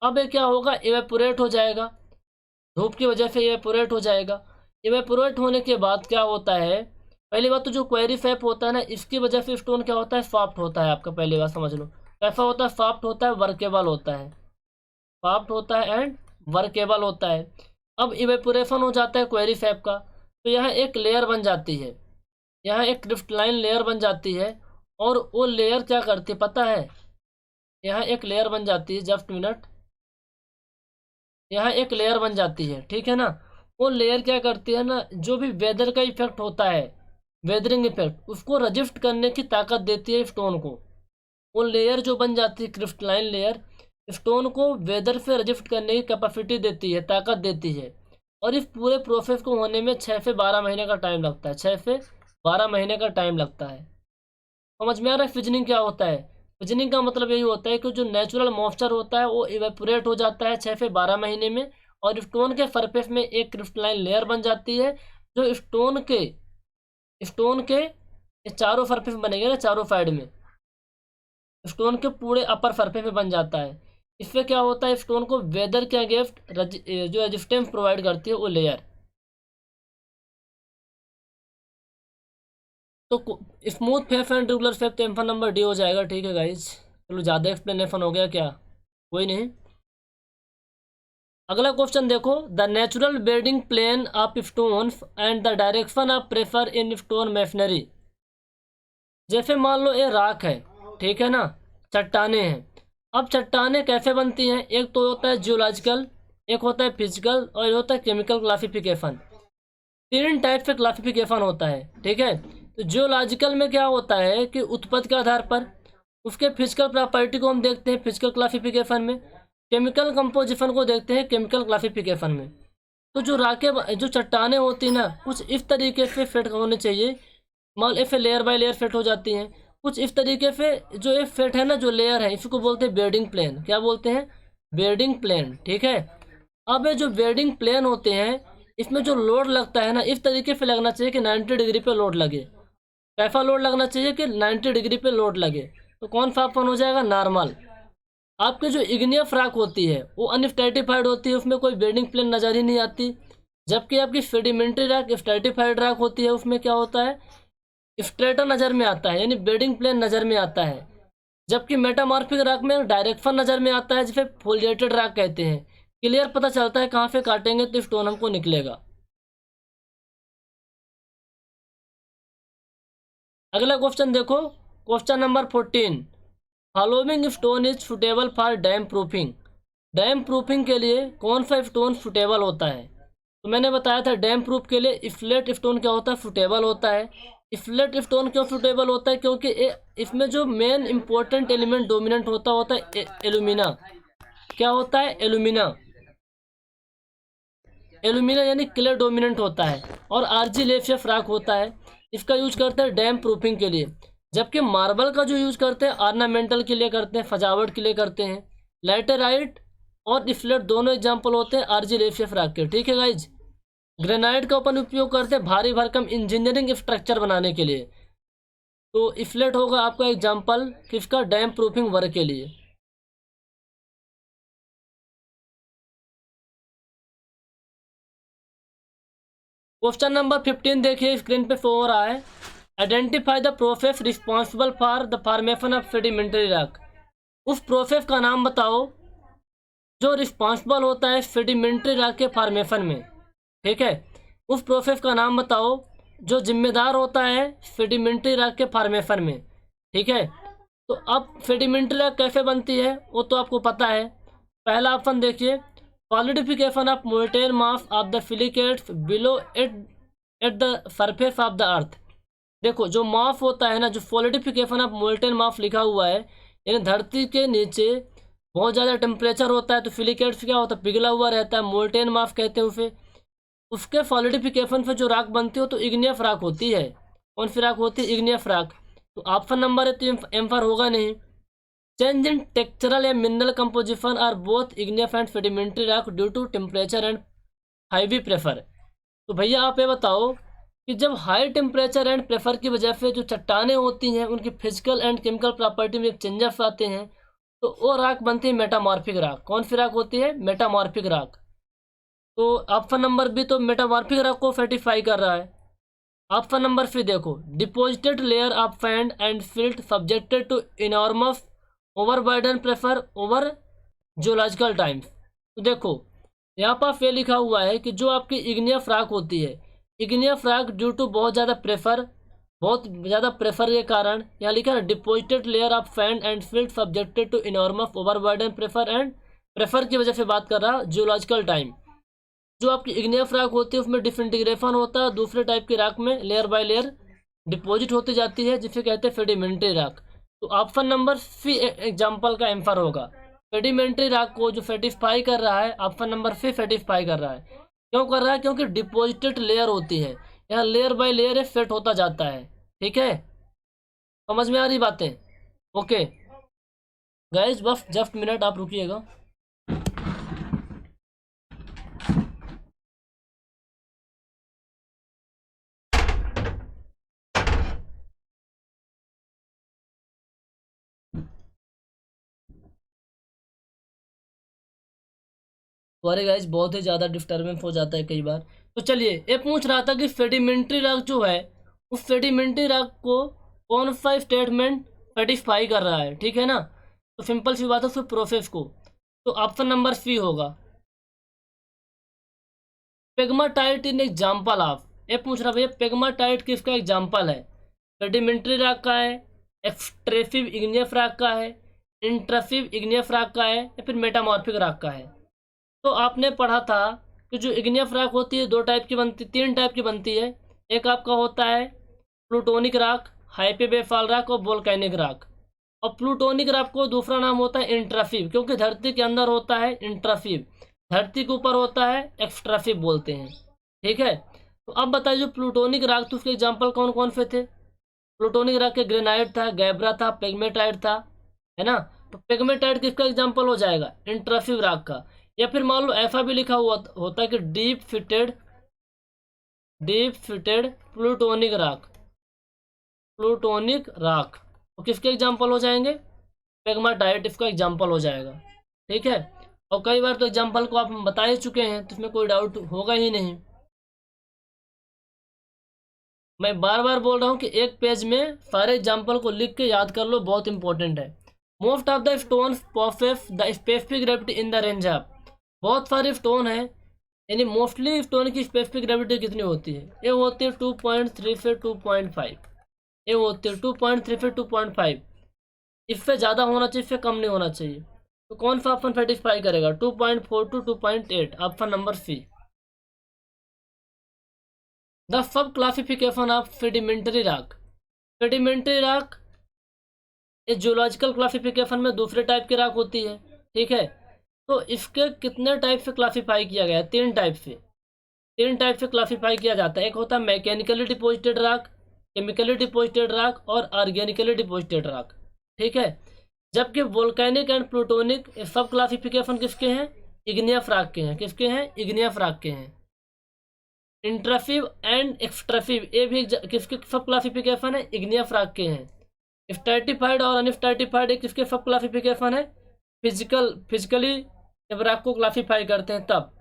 अब ये क्या होगा, इवेपोरेट हो जाएगा, धूप की वजह से इवेपोरेट हो जाएगा। इवेपोरेट होने के बाद क्या होता है, पहली बात तो जो क्वेरी फैब होता है ना, इसकी वजह से स्टोन क्या होता है, सॉफ्ट होता है आपका। पहली बात समझ लो, कैसा होता है, सॉफ्ट होता है, वर्केबल होता है। सॉफ्ट होता है एंड वर्केबल होता है। अब इवेपोरेशन हो जाता है क्वेरी फैब का, तो यहाँ एक लेयर बन जाती है, यहाँ एक क्रिस्टलाइन लेयर बन जाती है। और वो लेयर क्या करती है पता है, यहाँ एक लेयर बन जाती है, जस्ट मिनट, यहाँ एक लेयर बन जाती है, ठीक है ना। वो लेयर क्या करती है ना, जो भी वेदर का इफेक्ट होता है, वेदरिंग इफेक्ट, उसको रजिस्ट करने की ताकत देती है स्टोन को। वो लेयर जो बन जाती है, क्रिस्टलाइन लेयर, स्टोन को वेदर से रजिस्ट करने की कैपेसिटी देती है, ताकत देती है। और इस पूरे प्रोसेस को होने में 6 से 12 महीने का टाइम लगता है, 6 से 12 महीने का टाइम लगता है। समझ में आ रहा है फिजनिंग क्या होता है? फिजनिंग का मतलब यही होता है कि जो नेचुरल मॉइस्चर होता है वो इवेपोरेट हो जाता है 6 से 12 महीने में, और स्टोन के सरफेस में एक क्रिस्टलाइन लेयर बन जाती है, जो स्टोन के ये चारों सरफेस बनेंगे ना, चारों साइड में स्टोन के पूरे अपर सरफेस में बन जाता है। इससे क्या होता है, स्टोन को वेदर के अगेंस्ट जो रेजिस्टेंस प्रोवाइड करती है वो लेयर। तो smooth face and regular face तो एम्फा नंबर डी हो जाएगा, ठीक है गाइज। चलो ज़्यादा एक्सप्लेनेशन हो गया क्या, कोई नहीं। अगला क्वेश्चन देखो, the natural bedding plane of stone and the direction of pressure in stone masonry. जैसे मान लो ये राख है, ठीक है ना, चट्टाने हैं। अब चट्टाने कैसे बनती हैं, एक तो होता है जियोलॉजिकल, एक होता है फिजिकल, और एक होता है केमिकल क्लासिफिकेशन। तीन टाइप से क्लासिफिकेशन होता है, ठीक है। तो जियोलॉजिकल में क्या होता है कि उत्पत्ति के आधार पर उसके फिजिकल प्रॉपर्टी को हम देखते हैं फिजिकल क्लासिफिकेशन में, केमिकल कंपोजिशन को देखते हैं केमिकल क्लासिफिकेशन में। तो जो राखें, जो चट्टाने होती हैं ना, कुछ इस तरीके से फिट होने चाहिए, मान ऐसे लेयर बाय लेयर फिट हो जाती हैं। कुछ इस तरीके से जो ये फिट है ना, जो लेयर है, इसको बोलते हैं बेडिंग प्लेन। क्या बोलते हैं? बेडिंग प्लेन, ठीक है। अब ये जो बेडिंग प्लेन होते हैं, इसमें जो लोड लगता है ना, इस तरीके से लगना चाहिए कि 90 डिग्री पे लोड लगे। कैसा लोड लगना चाहिए कि 90 डिग्री पे लोड लगे। तो कौन सा अपन हो जाएगा? नॉर्मल। आपकी जो इग्नियस रॉक होती है वो अनस्ट्रेटिफाइड होती है, उसमें कोई बेडिंग प्लेन नज़र ही नहीं आती। जबकि आपकी सेडिमेंट्री रॉक स्ट्रेटिफाइड रॉक होती है, उसमें क्या होता है, स्ट्रेटा नज़र में आता है, यानी बेडिंग प्लेन नज़र में आता है। जबकि मेटामॉर्फिक रॉक में डायरेक्शन नज़र में आता है, जिसे फोलिएटेड रॉक कहते हैं। क्लियर पता चलता है कहाँ से काटेंगे तो स्टोन हमको निकलेगा। अगला क्वेश्चन देखो, question number 14, following stone is suitable for dam proofing. Dam proofing के लिए कौन सा स्टोन सुटेबल होता है? तो मैंने बताया था डैम प्रूफ के लिए फ्लैट स्टोन क्या होता है, सुटेबल होता है। फ्लैट स्टोन क्यों सुटेबल होता है? क्योंकि इसमें जो मेन इंपॉर्टेंट एलिमेंट डोमिनेंट होता है एलुमिना। क्या होता है? एलुमिना। एलुमिना यानी क्ले डोमिनेंट होता है, और आर्जिलेशियस रॉक होता है। इसका यूज करते हैं डैम प्रूफिंग के लिए। जबकि मार्बल का जो यूज करते हैं ऑर्नामेंटल के लिए करते हैं, सजावट के लिए करते हैं। लैटेराइट और स्लेट दोनों एग्जाम्पल होते हैं आर्जिलेशियस रॉक के, ठीक है गाइज। ग्रेनाइट का अपन उपयोग करते हैं भारी भरकम इंजीनियरिंग स्ट्रक्चर बनाने के लिए। तो स्लेट होगा आपका एग्जाम्पल किसका? डैम प्रूफिंग वर्क के लिए। क्वेश्चन नंबर 15 देखिए, स्क्रीन पे शो हो रहा है। Identify the process responsible for the formation of sedimentary rock. उस प्रोसेस का नाम बताओ जो रिस्पॉन्सिबल होता है सेडिमेंट्री रॉक के फॉर्मेशन में, ठीक है। उस प्रोसेस का नाम बताओ जो जिम्मेदार होता है सेडिमेंट्री रॉक के फॉर्मेशन में, ठीक है। तो अब सेडिमेंट्री रॉक कैसे बनती है वो तो आपको पता है। पहला ऑप्शन देखिए, solidification of molten mass of the silicates below at the surface of the earth. देखो जो माफ होता है ना, जो सॉलिडिफिकेशन ऑफ मोल्टेन माफ लिखा हुआ है, यानी धरती के नीचे बहुत ज़्यादा टेम्परेचर होता है तो सिलिकेट्स क्या होता है, पिघला हुआ रहता है, मोल्टेन माफ कहते हैं उसे। उसके सॉलिडिफिकेशन से जो राख बनती हो तो इग्नियस राख होती है। कौन सी राख होती है? इग्नियस राख। तो ऑप्शन नंबर है तो एम्फर होगा नहीं। चेंज इन टेक्सचरल या mineral composition or both igneous and sedimentary rock due to temperature and heavy pressure. तो भैया आप ये बताओ कि जब हाई टेम्परेचर एंड प्रेशर की वजह से जो चट्टानें होती हैं उनकी फिजिकल एंड केमिकल प्रॉपर्टी में चेंजेस आते हैं तो वो राख बनती है मेटामॉर्फिक राख। कौन सी राख होती है? मेटामॉर्फिक राख। तो ऑप्शन नंबर बी तो मेटामॉर्फिक राख को सेटिस्फाई कर रहा है। ऑप्शन नंबर सी देखो, deposited layer of sand and silt subjected to enormous overburden pressure over geological times. तो देखो यहाँ पर ये लिखा हुआ है कि जो आपकी इग्नियस राख होती है, इग्नियस राख ड्यू टू बहुत ज़्यादा प्रेशर के कारण, यहाँ लिखा है deposited layer of sand and silt subjected to enormous overburden pressure की वजह से बात कर रहा जियोलॉजिकल टाइम। जो आपकी इग्नियस राख होती है उसमें डिसइंटीग्रेशन होता है, दूसरे टाइप की राख में लेयर बाय लेयर डिपॉजिट होती जाती है, जिसे कहते हैं सेडिमेंट्री राख। तो ऑप्शन नंबर सी एग्जाम्पल का आंसर होगा। सेडिमेंट्री राख को जो सेटिस्फाई कर रहा है, ऑप्शन नंबर सी सेटिस्फाई कर रहा है। क्यों कर रहा है? क्योंकि डिपॉजिटेड लेयर होती है, यहाँ लेयर बाय लेयर सेट होता जाता है। ठीक है, समझ में आ रही बातें? ओके गाइस, बस जस्ट मिनट आप रुकिएगा। सॉरी गाइस, बहुत ही ज़्यादा डिस्टर्बेंस हो जाता है कई बार। तो चलिए, ये पूछ रहा था कि सेडिमेंट्री राख जो है उस सेडिमेंट्री राख को कौन सा स्टेटमेंट सेटिस्फाई कर रहा है। ठीक है ना, तो सिंपल सी बात है उसके प्रोसेस को। तो ऑप्शन नंबर सी होगा। पेग्माटाइट इन एग्जाम्पल ऑफ, ये पूछ रहा भैया पेग्माटाइट किसका एग्जाम्पल है? सेडिमेंट्री राख का है, एक्सट्रेसिव इग्नियस राख का है, इंट्रसिव इग्नियस राख का है, या फिर मेटामॉर्फिक राख का है? तो आपने पढ़ा था कि जो इग्नियस राख होती है तीन टाइप की बनती है। एक आपका होता है प्लूटोनिक राख, हाइपरबेफाल राख और वोल्केनिक राख। और प्लूटोनिक राख को दूसरा नाम होता है इंट्राफिव, क्योंकि धरती के अंदर होता है इंट्राफिव, धरती के ऊपर होता है एक्स्ट्राफिव बोलते हैं। ठीक है, तो अब बताइए जो प्लूटोनिक राख थे उसके एग्जाम्पल कौन कौन से थे? प्लूटोनिक राख के ग्रेनाइट था, गैब्रा था, पेग्मेटाइट था, है ना। तो पेग्मेटाइट किसका एग्जाम्पल हो जाएगा? इंट्राफिव राख का। या फिर मान लो ऐसा भी लिखा हुआ होता है कि डीप फिटेड प्लूटोनिक राख, तो किसके एग्जाम्पल हो जाएंगे? पेग्माटाइट इसका एग्जाम्पल हो जाएगा। ठीक है, और कई बार तो एग्जाम्पल को आप बता ही चुके हैं तो इसमें कोई डाउट होगा ही नहीं। मैं बार बार बोल रहा हूँ कि एक पेज में सारे एग्जाम्पल को लिख के याद कर लो, बहुत इंपॉर्टेंट है। Most of the stones possess the specific gravity in the range of, बहुत सारे स्टोन हैं, यानी मोस्टली स्टोन की स्पेसिफिक ग्रेविटी कितनी होती है? ये होती है 2.3 से 2.5, ये होती है 2.3 से 2.5। इससे ज़्यादा होना चाहिए, इससे कम नहीं होना चाहिए। तो कौन सा ऑप्शन सेटिस्फाई करेगा? 2.4 to 2.8, option number C. The sub classification of sedimentary rock, sedimentary rock ये जियोलॉजिकल क्लासिफिकेशन में दूसरे टाइप की राख होती है। ठीक है, तो इसके कितने टाइप से क्लासीफाई किया गया है? तीन टाइप से क्लासीफाई किया जाता है। एक होता है मैकेनिकली डिपोजिटेड राख, केमिकली डिपोजिटेड राख और ऑर्गेनिकली डिपोजिटेड राख। ठीक है, जबकि वोल्केनिक एंड प्लूटोनिक सब क्लासिफिकेशन किसके हैं? इग्नियस राख के हैं। किसके हैं? इग्नियस राख के हैं। इंट्राफिव एंड एक्सट्राफिव ये भी किसके सब क्लासिफिकेशन है? इग्नियस राख के हैं। स्ट्रैटिफाइड और अनस्ट्रैटिफाइड एक किसके सब क्लासिफिकेशन है? फिजिकली जब राख को क्लासीफाई करते हैं तब।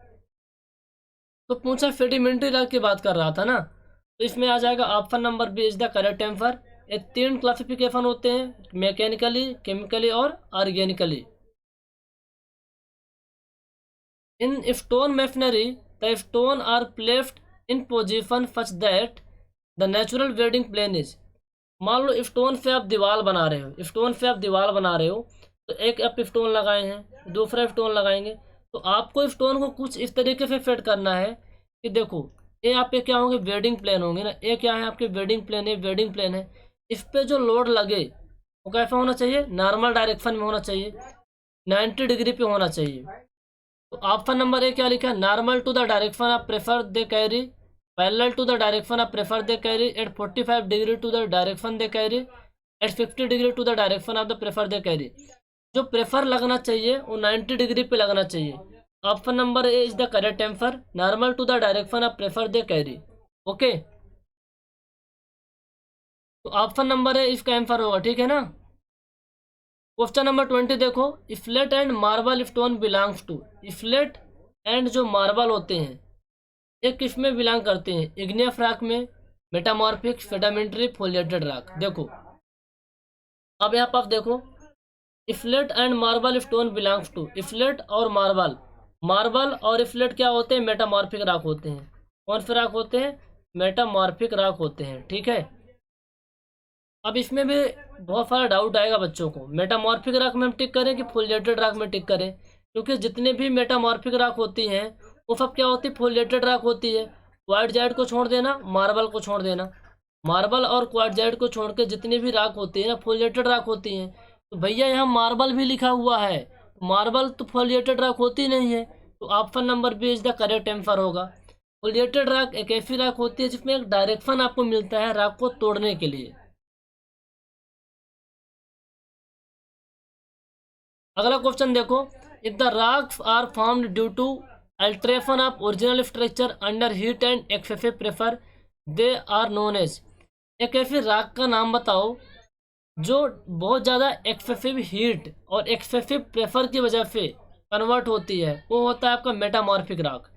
तो पूछा सेडिमेंट्री राख की बात कर रहा था ना, तो इसमें आ जाएगा option number B is the correct answer. ये तीन क्लासिफिकेशन होते हैं, मैकेनिकली, केमिकली और organically. In stone masonry the stone are placed in position such that the natural bedding plane is. मान लो स्टोन से आप दीवार बना रहे हो, तो एक आप स्टोन लगाए हैं, दूसरा स्टोन लगाएंगे। तो आपको स्टोन को कुछ इस तरीके से फिट करना है कि देखो, ये आपके क्या होंगे, बेडिंग प्लेन होंगे ना, ये क्या है आपके बेडिंग प्लेन है, बेडिंग प्लेन है। इस पे जो लोड लगे वो कैसा होना चाहिए, नॉर्मल डायरेक्शन में होना चाहिए, 90 डिग्री पे होना चाहिए। तो ऑप्शन नंबर ए क्या लिखा है, normal to the direction of pressure they carry, parallel to the direction of pressure they carry, at 45 degree to the direction they carry, at 50 degree to the direction of the pressure they carry. जो pressure लगना चाहिए वो 90 degree पे लगना चाहिए। Option number A is the correct answer, normal to the direction of pressure they carry. Okay, तो option number A इसका answer होगा, ठीक है ना। क्वेश्चन नंबर 20 देखो, slate and marble stone belongs to, slate and जो मार्बल होते हैं ये किस में बिलोंग करते हैं, इग्नियस रॉक में, मेटामॉर्फिक, सेडिमेंट्री, फोलिएटेड रॉक। देखो अब यहाँ पर आप देखो, slate and marble stone belongs to, slate और मार्बल, मार्बल और इफ्लेट क्या होते हैं, मेटामॉर्फिक रॉक होते हैं। कौन से रॉक होते हैं, मेटामॉर्फिक रॉक होते हैं, ठीक है। अब इसमें भी बहुत सारा डाउट आएगा बच्चों को, मेटामॉर्फिक रॉक में हम टिक करें कि फोलिएटेड रॉक में टिक करें, क्योंकि जितने भी मेटामॉर्फिक रॉक होती हैं वो सब क्या होती है, फोलिएटेड रॉक होती है। क्वार्टजाइट को छोड़ देना, मार्बल को छोड़ देना, मार्बल और क्वार्टजाइट को छोड़ के जितनी भी रॉक होती है ना फोलिएटेड रॉक होती हैं। तो भैया यहाँ मार्बल भी लिखा हुआ है, मार्बल तो फोलिएटेड रॉक होती नहीं है, तो option number B is the correct answer होगा। फोलिएटेड रॉक एक ऐसी रॉक होती है जिसमें एक डायरेक्शन आपको मिलता है रॉक को तोड़ने के लिए। अगला क्वेश्चन देखो, if the rocks are formed due to alteration of original structure under heat and excessive pressure, they are known as. एक ऐसी रॉक का नाम बताओ जो बहुत ज़्यादा एक्सेसिव हीट और एक्सेसिव प्रेशर की वजह से कन्वर्ट होती है, वो होता है आपका मेटामॉर्फिक रॉक।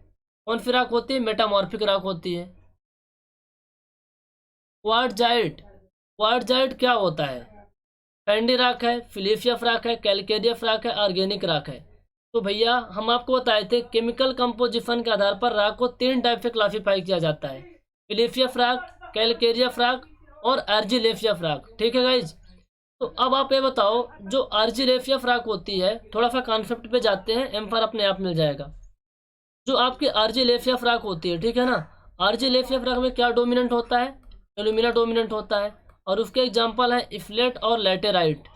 कौन सी रॉक होती है, मेटामॉर्फिक रॉक होती है। क्वार्टजाइट, क्वार्टजाइट क्या होता है, सैंडी रॉक है, सिलिशियस रॉक है, कैलकेरियस रॉक है, ऑर्गेनिक रॉक है। तो भैया हम आपको बताए थे केमिकल कंपोजिशन के आधार पर रॉक को 3 टाइप से क्लासीफाई किया जाता है, सिलिशियस रॉक, कैलकेरियस रॉक और आर्जिलेशियस रॉक, ठीक है गाइज। तो अब आप ये बताओ, जो आर्जिलेशियस रॉक होती है, थोड़ा सा कॉन्सेप्ट पे जाते हैं, एम्पर अपने आप मिल जाएगा। जो आपकी आर्जिलेशियस रॉक होती है, ठीक है ना, आर्जिलेशियस रॉक में क्या डोमिनेंट होता है, एल्यूमिना डोमिनेंट होता है, और उसके एग्जाम्पल है इफ्लेट और लैटेराइट।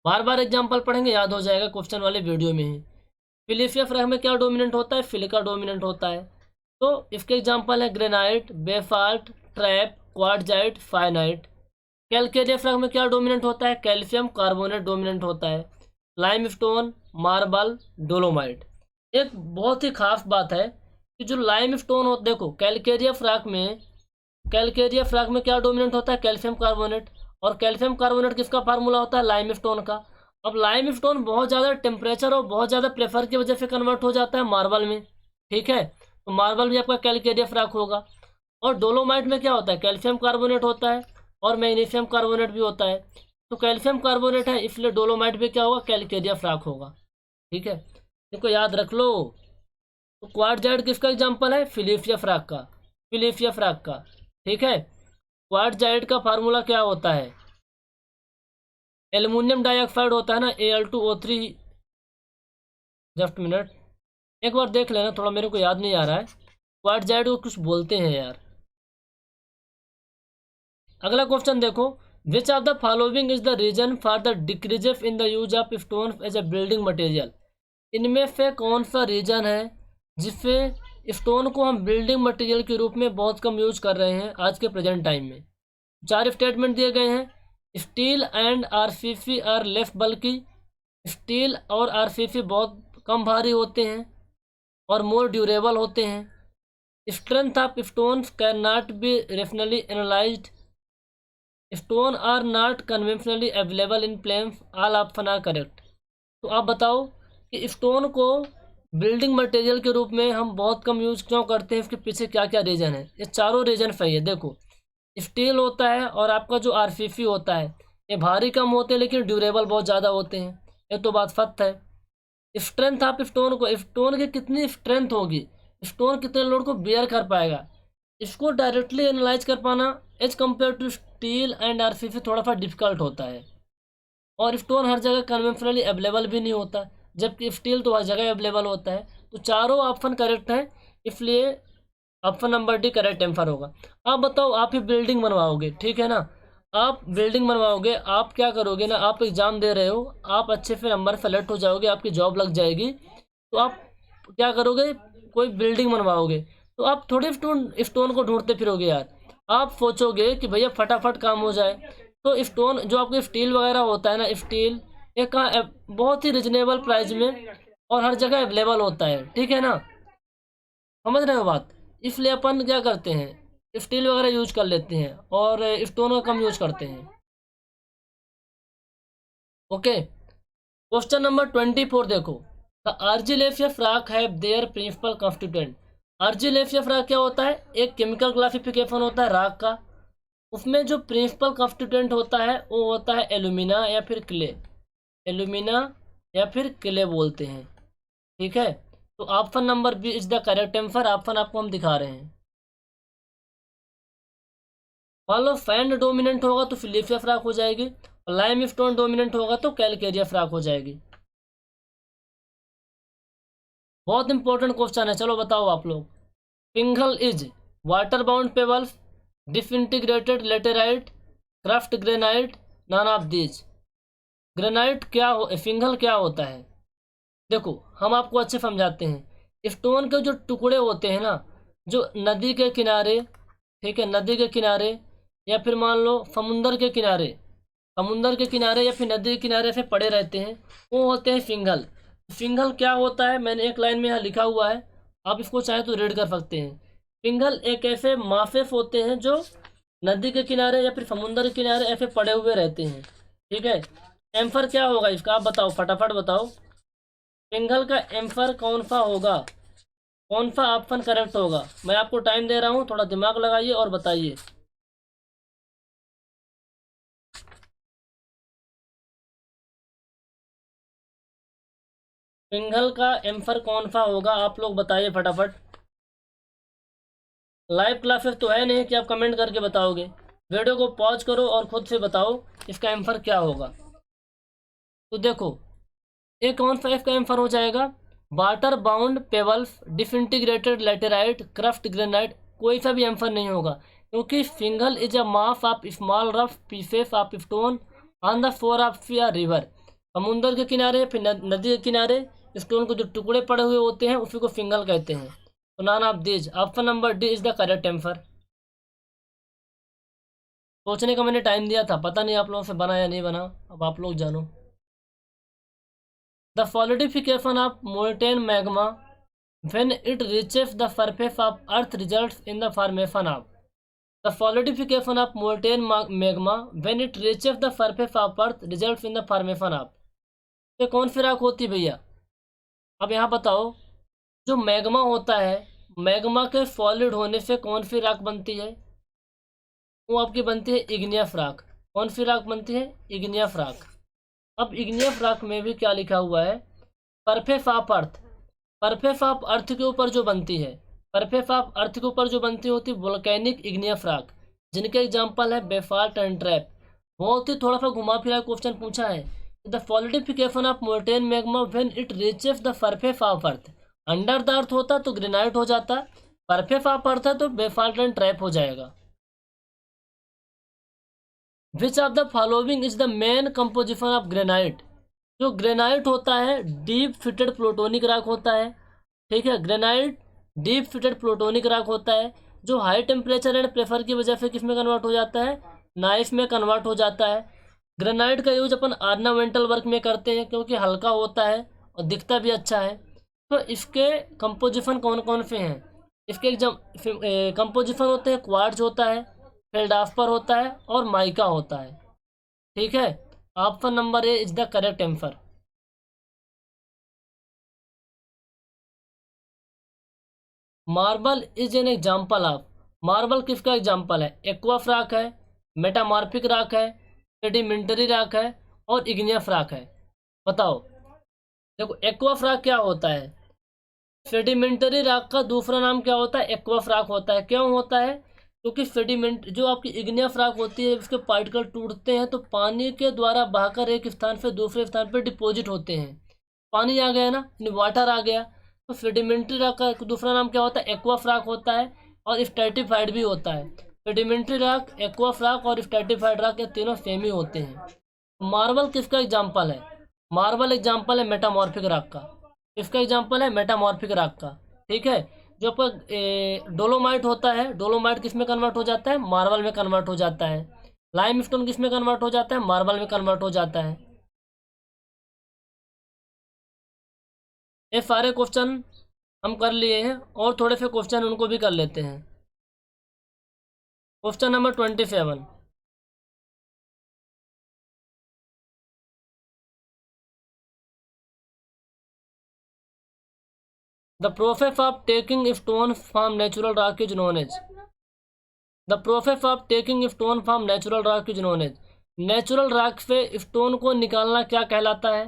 बार बार एग्जाम्पल पढ़ेंगे याद हो जाएगा क्वेश्चन वाले वीडियो में ही। सिलिशियस रॉक में क्या डोमिनेंट होता है, सिलिका डोमिनेंट होता है। तो इसके एग्जाम्पल है granite, basalt, trap, quartzite, syenite. Calcareous rock में क्या डोमिनेंट होता है, कैल्शियम कार्बोनेट डोमिनेंट होता है। Limestone, marble, dolomite. एक बहुत ही खास बात है कि जो लाइमस्टोन हो, देखो कैलकेरियस रॉक में, कैलकेरियस रॉक में क्या डोमिनेंट होता है, कैल्शियम कार्बोनेट, और कैल्शियम कार्बोनेट किसका फार्मूला होता है, लाइमस्टोन का। अब लाइमस्टोन बहुत ज़्यादा टेम्परेचर और बहुत ज़्यादा प्रेशर की वजह से कन्वर्ट हो जाता है मार्बल में, ठीक है। तो मार्बल भी आपका कैलकेरियस रॉक होगा। और डोलोमाइट में क्या होता है, कैल्शियम कार्बोनेट होता है और मैग्नीशियम कार्बोनेट भी होता है। तो कैल्शियम कार्बोनेट है इसलिए डोलोमाइट भी क्या होगा, कैलकेरियस रॉक होगा, ठीक है। इसको याद रख लो। तो क्वार्टजाइट किसका एग्जाम्पल है, सिलिशियस रॉक का, सिलिशियस रॉक का, ठीक है। क्वार्टजाइट का फार्मूला क्या होता है, एल्युमिनियम डाइऑक्साइड होता है ना, Al2O3। जस्ट मिनट, एक बार देख लेना, थोड़ा मेरे को याद नहीं आ रहा है, क्वार्टजाइट को कुछ बोलते हैं यार। अगला क्वेश्चन देखो, which of the following is the reason for the decreases in the use of stone as a building material. इनमें से कौन सा रीजन है जिससे स्टोन को हम बिल्डिंग मटेरियल के रूप में बहुत कम यूज कर रहे हैं आज के प्रेजेंट टाइम में। 4 स्टेटमेंट दिए गए हैं, steel and RCC are less bulky, steel और आरसीसी बहुत कम भारी होते हैं और मोर ड्यूरेबल होते हैं, strength of stones can not be rationally analysed, stone are not conventionally available in plains, all option are correct. तो आप बताओ कि स्टोन को बिल्डिंग मटेरियल के रूप में हम बहुत कम यूज क्यों करते हैं, इसके पीछे क्या क्या रीज़न है। ये चारों रीज़न सही है। देखो स्टील होता है और आपका जो आरसीसी होता है ये भारी कम होते हैं लेकिन ड्यूरेबल बहुत ज़्यादा होते हैं, ये तो बात सत्य है। स्ट्रेंथ ऑफ स्टोन को, स्टोन की कितनी स्ट्रेंथ होगी, स्टोन कितने लोड को बेयर कर पाएगा, इसको डायरेक्टली एनालाइज कर पाना as compare to steel and RCC थोड़ा सा डिफिकल्ट होता है। और स्टोन हर जगह कन्वेंशनली अवेलेबल भी नहीं होता, जबकि स्टील तो हर जगह अवेलेबल होता है। तो चारों ऑप्शन करेक्ट हैं, इसलिए option number D correct answer होगा। आप बताओ, आप ही बिल्डिंग बनवाओगे, ठीक है ना, आप बिल्डिंग बनवाओगे, आप क्या करोगे ना, आप एग्जाम दे रहे हो, आप अच्छे से नंबर सेलेक्ट हो जाओगे, आपकी जॉब लग जाएगी, तो आप क्या करोगे, कोई बिल्डिंग बनवाओगे, तो आप थोड़ी स्टोन स्टोन को ढूंढते फिरोगे यार, आप सोचोगे कि भैया फटाफट काम हो जाए। तो स्टोन जो आपके स्टील वगैरह होता है ना, स्टील एक बहुत ही रिजनेबल प्राइस में और हर जगह अवेलेबल होता है, ठीक है ना, समझ रहे हो बात। इसलिए अपन क्या करते हैं, स्टील वगैरह यूज कर लेते हैं और स्टोन का कम यूज करते हैं। ओके, क्वेश्चन नंबर 24 देखो। The argillaceous rock have their principal constituent. Argillaceous rock क्या होता है, एक केमिकल क्लासिफिकेशन होता है राख का, उसमें जो प्रिंसिपल कॉन्स्टिट्यूएंट होता है वो होता है एल्यूमिना या फिर क्ले, एल्यूमिना या फिर क्ले बोलते हैं, ठीक है। तो option number B is the correct answer, option आपको हम दिखा रहे हैं। मान लो सैंड डोमिनेंट होगा तो फिलिपिया फ्राक हो जाएगी, और लाइम स्टोन डोमिनेंट होगा तो कैलकेरिया फ्राक हो जाएगी। बहुत इंपॉर्टेंट क्वेश्चन है, चलो बताओ आप लोग। Shingle is water bound pebbles, disintegrated laterite, crushed granite, none of these. Granite क्या हो, फिंगल क्या होता है, देखो हम आपको अच्छे समझाते हैं। स्टोन के जो टुकड़े होते हैं ना, जो नदी के किनारे, ठीक है, नदी के किनारे या फिर मान लो समुंदर के किनारे, समुंदर के किनारे या फिर नदी के किनारे से पड़े रहते हैं, वो होते हैं फिंगल। फिंगल क्या होता है, मैंने एक लाइन में यहाँ लिखा हुआ है, आप इसको चाहे तो रीड कर सकते हैं। फिंगल एक ऐसे माफिफ होते हैं जो नदी के किनारे या फिर समुंदर के किनारे ऐसे पड़े हुए रहते हैं, ठीक है। एम्फर क्या होगा इसका, आप बताओ, फटाफट बताओ, फिंगल का एम्फर कौन सा होगा, कौन सा ऑप्शन करेक्ट होगा। मैं आपको टाइम दे रहा हूँ, थोड़ा दिमाग लगाइए और बताइए। फिंगल का एम्फर कौन सा होगा, आप लोग बताइए फटाफट। लाइव क्लासेस तो है नहीं कि आप कमेंट करके बताओगे, वीडियो को पॉज करो और खुद से बताओ इसका एम्फर क्या होगा। तो देखो, ये कौन सा इसका एम्फर हो जाएगा, water bound pebbles, disintegrated laterite, crushed granite, कोई सा भी एम्फर नहीं होगा, क्योंकि shingle is a mass of small rough pieces of stone on the shore of या रिवर। समुंदर के किनारे फिर नदी के किनारे स्टोन को जो टुकड़े पड़े हुए होते हैं उसी को फिंगल कहते हैं। तो none of this, option number D is the correct answer. सोचने का मैंने टाइम दिया था, पता नहीं आप लोगों से बना या नहीं बना, अब आप लोग जानो। The solidification of molten magma when it reaches the surface of earth results in the formation of। the solidification of molten magma when it reaches the surface of earth results in the formation of। तो कौन सी राख होती है भैया, अब यहाँ बताओ। जो मैग्मा होता है, मैग्मा के सॉलिड होने से कौन सी राख बनती है, वो आपकी बनती है इग्नियस राख। कौन सी राख बनती है, इग्नियस राख। अब इग्नियस राख में भी क्या लिखा हुआ है, surface of earth, surface of earth के ऊपर जो बनती है, सरफेस ऑफ अर्थ के ऊपर जो बनती होती है वोल्केनिक इग्नियस राख, जिनके एग्जांपल है बेसाल्ट एंड ट्रैप। बहुत ही थोड़ा सा घुमा फिरा क्वेश्चन पूछा है। The solidification of molten magma when it reaches the surface of earth, under the earth होता तो ग्रेनाइट हो जाता, सरफेस ऑफ अर्थ है तो बेसाल्ट एंड ट्रैप हो जाएगा। विच of the following is the main composition of granite. जो granite होता है डीप फिटेड प्लूटोनिक राख होता है, ठीक है, ग्रेनाइट डीप फिटेड प्लूटोनिक राख होता है, जो हाई टेम्परेचर एंड प्रेशर की वजह से किस में कन्वर्ट हो जाता है, नाइफ में कन्वर्ट हो जाता है। ग्रेनाइट का यूज अपन ऑर्नामेंटल वर्क में करते हैं क्योंकि हल्का होता है और दिखता भी अच्छा है। तो इसके कंपोजिशन कौन कौन से हैं, इसके एग्जाम कंपोजिशन होते हैं, क्वार्ट्ज होता है, फेल्डास्पर होता है और माइका होता है, ठीक है। Option number A is the correct answer. Marble is an example of, marble किसका एग्जाम्पल है, एक्वा राख है, मेटामॉर्फिक राख है, सेडिमेंटरी राख है और इग्नियस राख है। बताओ, देखो एक्वा राख क्या होता है, सेडिमेंटरी राख का दूसरा नाम क्या होता है, एक्वा राख होता है। क्यों होता है, क्योंकि सेडिमेंट जो आपकी इग्नियस रॉक होती है, उसके पार्टिकल टूटते हैं तो पानी के द्वारा बहकर एक स्थान से दूसरे स्थान पर डिपॉजिट होते हैं। पानी आ गया ना, वाटर आ गया, तो सेडिमेंट्री रॉक का दूसरा नाम क्या होता है? एक्वास रॉक होता है और स्ट्रैटिफाइड भी होता है। सेडिमेंट्री रॉक, एक्वास रॉक और स्ट्रैटिफाइड रॉक, ये तीनों सेम ही होते हैं। मार्बल किसका एग्जाम्पल है? मार्बल एग्जाम्पल है मेटामॉर्फिक रॉक का। किसका एग्जाम्पल है? मेटामॉर्फिक रॉक का। ठीक है। जो आपका डोलोमाइट होता है, डोलोमाइट किस में कन्वर्ट हो जाता है? मार्बल में कन्वर्ट हो जाता है। लाइमस्टोन किस में कन्वर्ट हो जाता है? मार्बल में कन्वर्ट हो जाता है। ये सारे क्वेश्चन हम कर लिए हैं और थोड़े से क्वेश्चन उनको भी कर लेते हैं। Question number 27। The process of taking stone from natural rock is known as. The process of taking stone from natural rock is known as. Natural rock से स्टोन को निकालना क्या कहलाता है?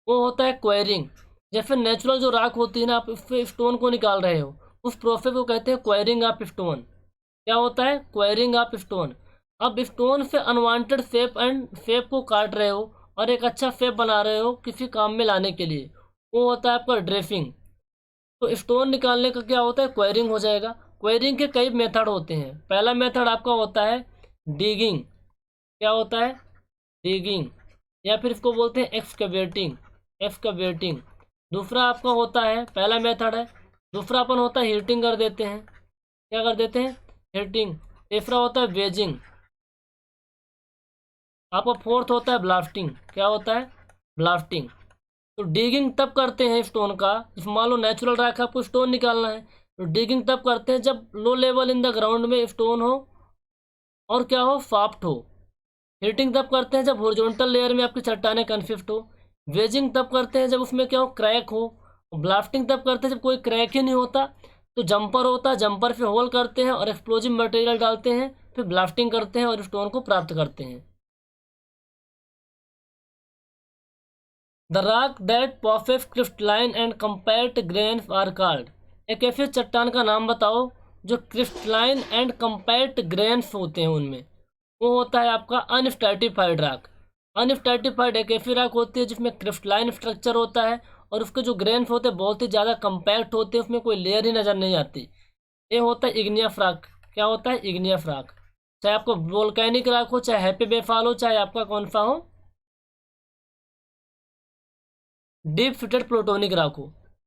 वो होता है क्वेरिंग। जैसे नेचुरल जो रॉक होती है ना, आप उससे स्टोन को निकाल रहे हो, उस प्रोसेस को कहते हैं क्वेरिंग ऑफ स्टोन। क्या होता है? Quarrying of stone. अब स्टोन से अनवांटेड शेप को काट रहे हो और एक अच्छा शेप बना रहे हो किसी काम में लाने के लिए, वो होता है आपका ड्रेसिंग। तो स्टोन निकालने का क्या होता है? क्वेरिंग हो जाएगा। क्वेरिंग के कई मेथड होते हैं। पहला मेथड आपका होता है डिगिंग। क्या होता है? डिगिंग, या फिर इसको बोलते हैं एक्सकवेटिंग। एक्सकवेटिंग दूसरा आपका होता है, पहला मेथड है। दूसरा अपन होता है हीटिंग कर देते हैं। क्या कर देते हैं? हीटिंग। तीसरा होता है वेजिंग। आपका फोर्थ होता है ब्लास्टिंग। क्या होता है? ब्लास्टिंग। तो डिगिंग तब करते हैं स्टोन का, जैसे मान लो नेचुरल रॉक आपको स्टोन निकालना है, तो डिगिंग तब करते हैं जब low level in the ground में स्टोन हो और क्या हो? सॉफ्ट हो। हीटिंग तब करते हैं जब हॉरिजॉन्टल लेयर में आपकी चट्टानें कन्फिफ्ट हो। वेजिंग तब करते हैं जब उसमें क्या हो? क्रैक हो। ब्लास्टिंग तब करते हैं जब कोई क्रैक ही नहीं होता, तो जंपर होता है, जंपर पे होल करते हैं और एक्सप्लोजिव मटेरियल डालते हैं, फिर ब्लास्टिंग करते हैं और स्टोन को प्राप्त करते हैं। The rock that possess crystalline and compact grains are called. एक ऐसे चट्टान का नाम बताओ जो क्रिस्टलाइन एंड कंपैक्ट ग्रेन्स होते हैं उनमें। वो होता है आपका अनस्ट्रैटिफाइड रॉक। अनस्ट्रैटिफाइड एक ऐसी रॉक होती है जिसमें क्रिस्टलाइन स्ट्रक्चर होता है और उसके जो ग्रेन्स होते हैं बहुत ही ज़्यादा कंपैक्ट होते हैं, उसमें कोई लेयर ही नज़र नहीं आती। ये होता है इग्नियस रॉक। क्या होता है? Igneous rock. चाहे आपको वोल्केनिक रॉक हो, चाहे हैप्पी बेफाल हो, चाहे आपका कौन सा हो, डीप फिटेड प्लूटोनिक रॉक हो,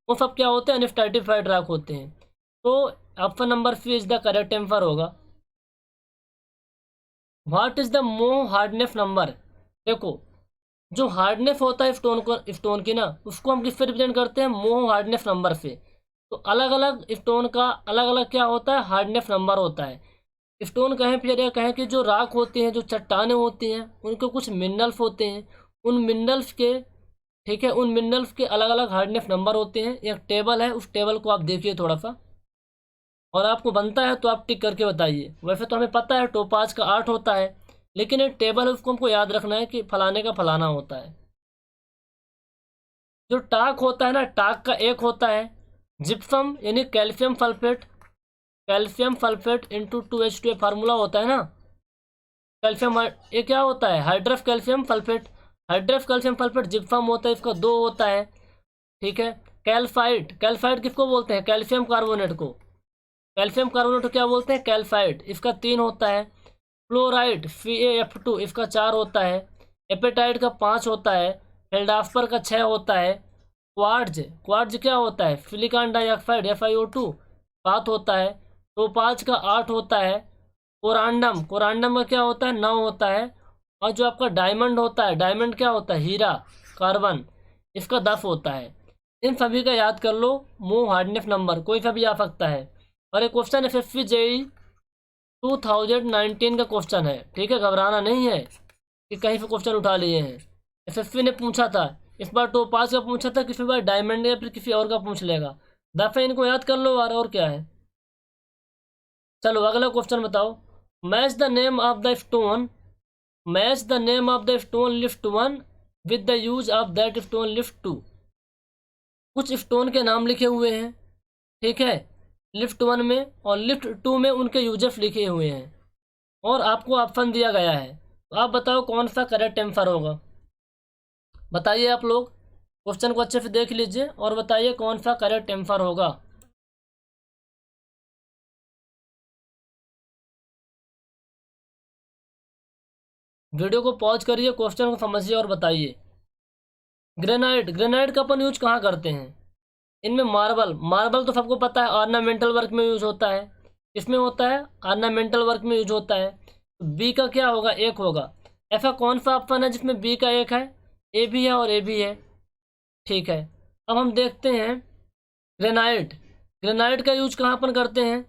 वो सब क्या होते हैं? अनस्ट्रैटिफाइड रॉक होते हैं। तो option number C is the correct answer होगा। What is the Mohs hardness number? देखो, जो हार्डनेस होता है स्टोन की ना, उसको हम किससे रिप्रेजेंट करते हैं? मोह हार्डनेस नंबर से। तो अलग अलग स्टोन का अलग अलग क्या होता है? हार्डनेस नंबर होता है। स्टोन कहें फिर या कहें कि जो राख होती हैं, जो चट्टानें होती हैं, उनके कुछ मिनरल्स होते हैं। उन मिनरल्स के, ठीक है, उन मिनरल्स के अलग अलग हार्डनेस नंबर होते हैं। एक टेबल है, उस टेबल को आप देखिए थोड़ा सा, और आपको बनता है तो आप टिक करके बताइए। वैसे तो हमें पता है टोपाज का 8 होता है, लेकिन एक टेबल है उसको हमको याद रखना है कि फलाने का फलाना होता है। जो टाक होता है ना, टाक का 1 होता है जिप्सम, यानी calcium sulphate. Calcium sulphate into 2H2 formula होता है ना। कैल्शियम ये क्या होता है? Hydrous calcium sulphate. Hydrous calcium sulphate gypsum होता है, इसका 2 होता है। ठीक है। कैल्साइट, कैल्साइट किसको बोलते हैं? कैल्शियम कार्बोनेट को। कैल्शियम कार्बोनेट को क्या बोलते हैं? कैल्साइट, इसका 3 होता है। फ्लोराइड CaF2, इसका 4 होता है। एपेटाइट का 5 होता है। फेल्डास्पर का 6 होता है। क्वार्ट्ज, क्वार्ट्ज क्या होता है? सिलिकॉन डाइऑक्साइड FiO2 7 होता है। टोपाज का 8 होता है। कोरांडम, कोरांडम का क्या होता है? 9 होता है। और जो आपका डायमंड होता है, डायमंड क्या होता है? हीरा, कार्बन, इसका 10 होता है। इन सभी का याद कर लो। मोह हार्डनेस नंबर कोई सा भी आ सकता है। और एक क्वेश्चन SSC JEE 2019 का क्वेश्चन है, ठीक है, घबराना नहीं है कि कहीं से क्वेश्चन उठा लिए हैं। SSC ने पूछा था, इस बार टोपाज का पूछा था, किसी बार डायमंड या फिर किसी और का पूछ लेगा। दफे इनको याद कर लो और क्या है। चलो अगला क्वेश्चन बताओ। Match the name of the stone, match the name of the stone lift 1 with the use of that stone lift 2। कुछ स्टोन के नाम लिखे हुए हैं, ठीक है, लिफ्ट 1 में और लिफ्ट 2 में उनके यूजेस लिखे हुए हैं और आपको ऑप्शन दिया गया है। तो आप बताओ कौन सा करेक्ट आंसर होगा। बताइए आप लोग, क्वेश्चन को अच्छे से देख लीजिए और बताइए कौन सा करेक्ट आंसर होगा। वीडियो को पॉज करिए, क्वेश्चन को समझिए और बताइए। ग्रेनाइट, ग्रेनाइट का अपन यूज कहाँ करते हैं? इनमें मार्बल, मार्बल तो सबको पता है ऑर्नामेंटल वर्क में यूज होता है। किसमें होता है? ऑर्नामेंटल वर्क में यूज होता है। तो बी का क्या होगा? एक होगा। ऐसा कौन सा ऑप्शन है जिसमें बी का एक है? ए भी है और ए भी है। ठीक है, अब हम देखते हैं ग्रेनाइट। ग्रेनाइट का यूज कहाँ अपन करते हैं?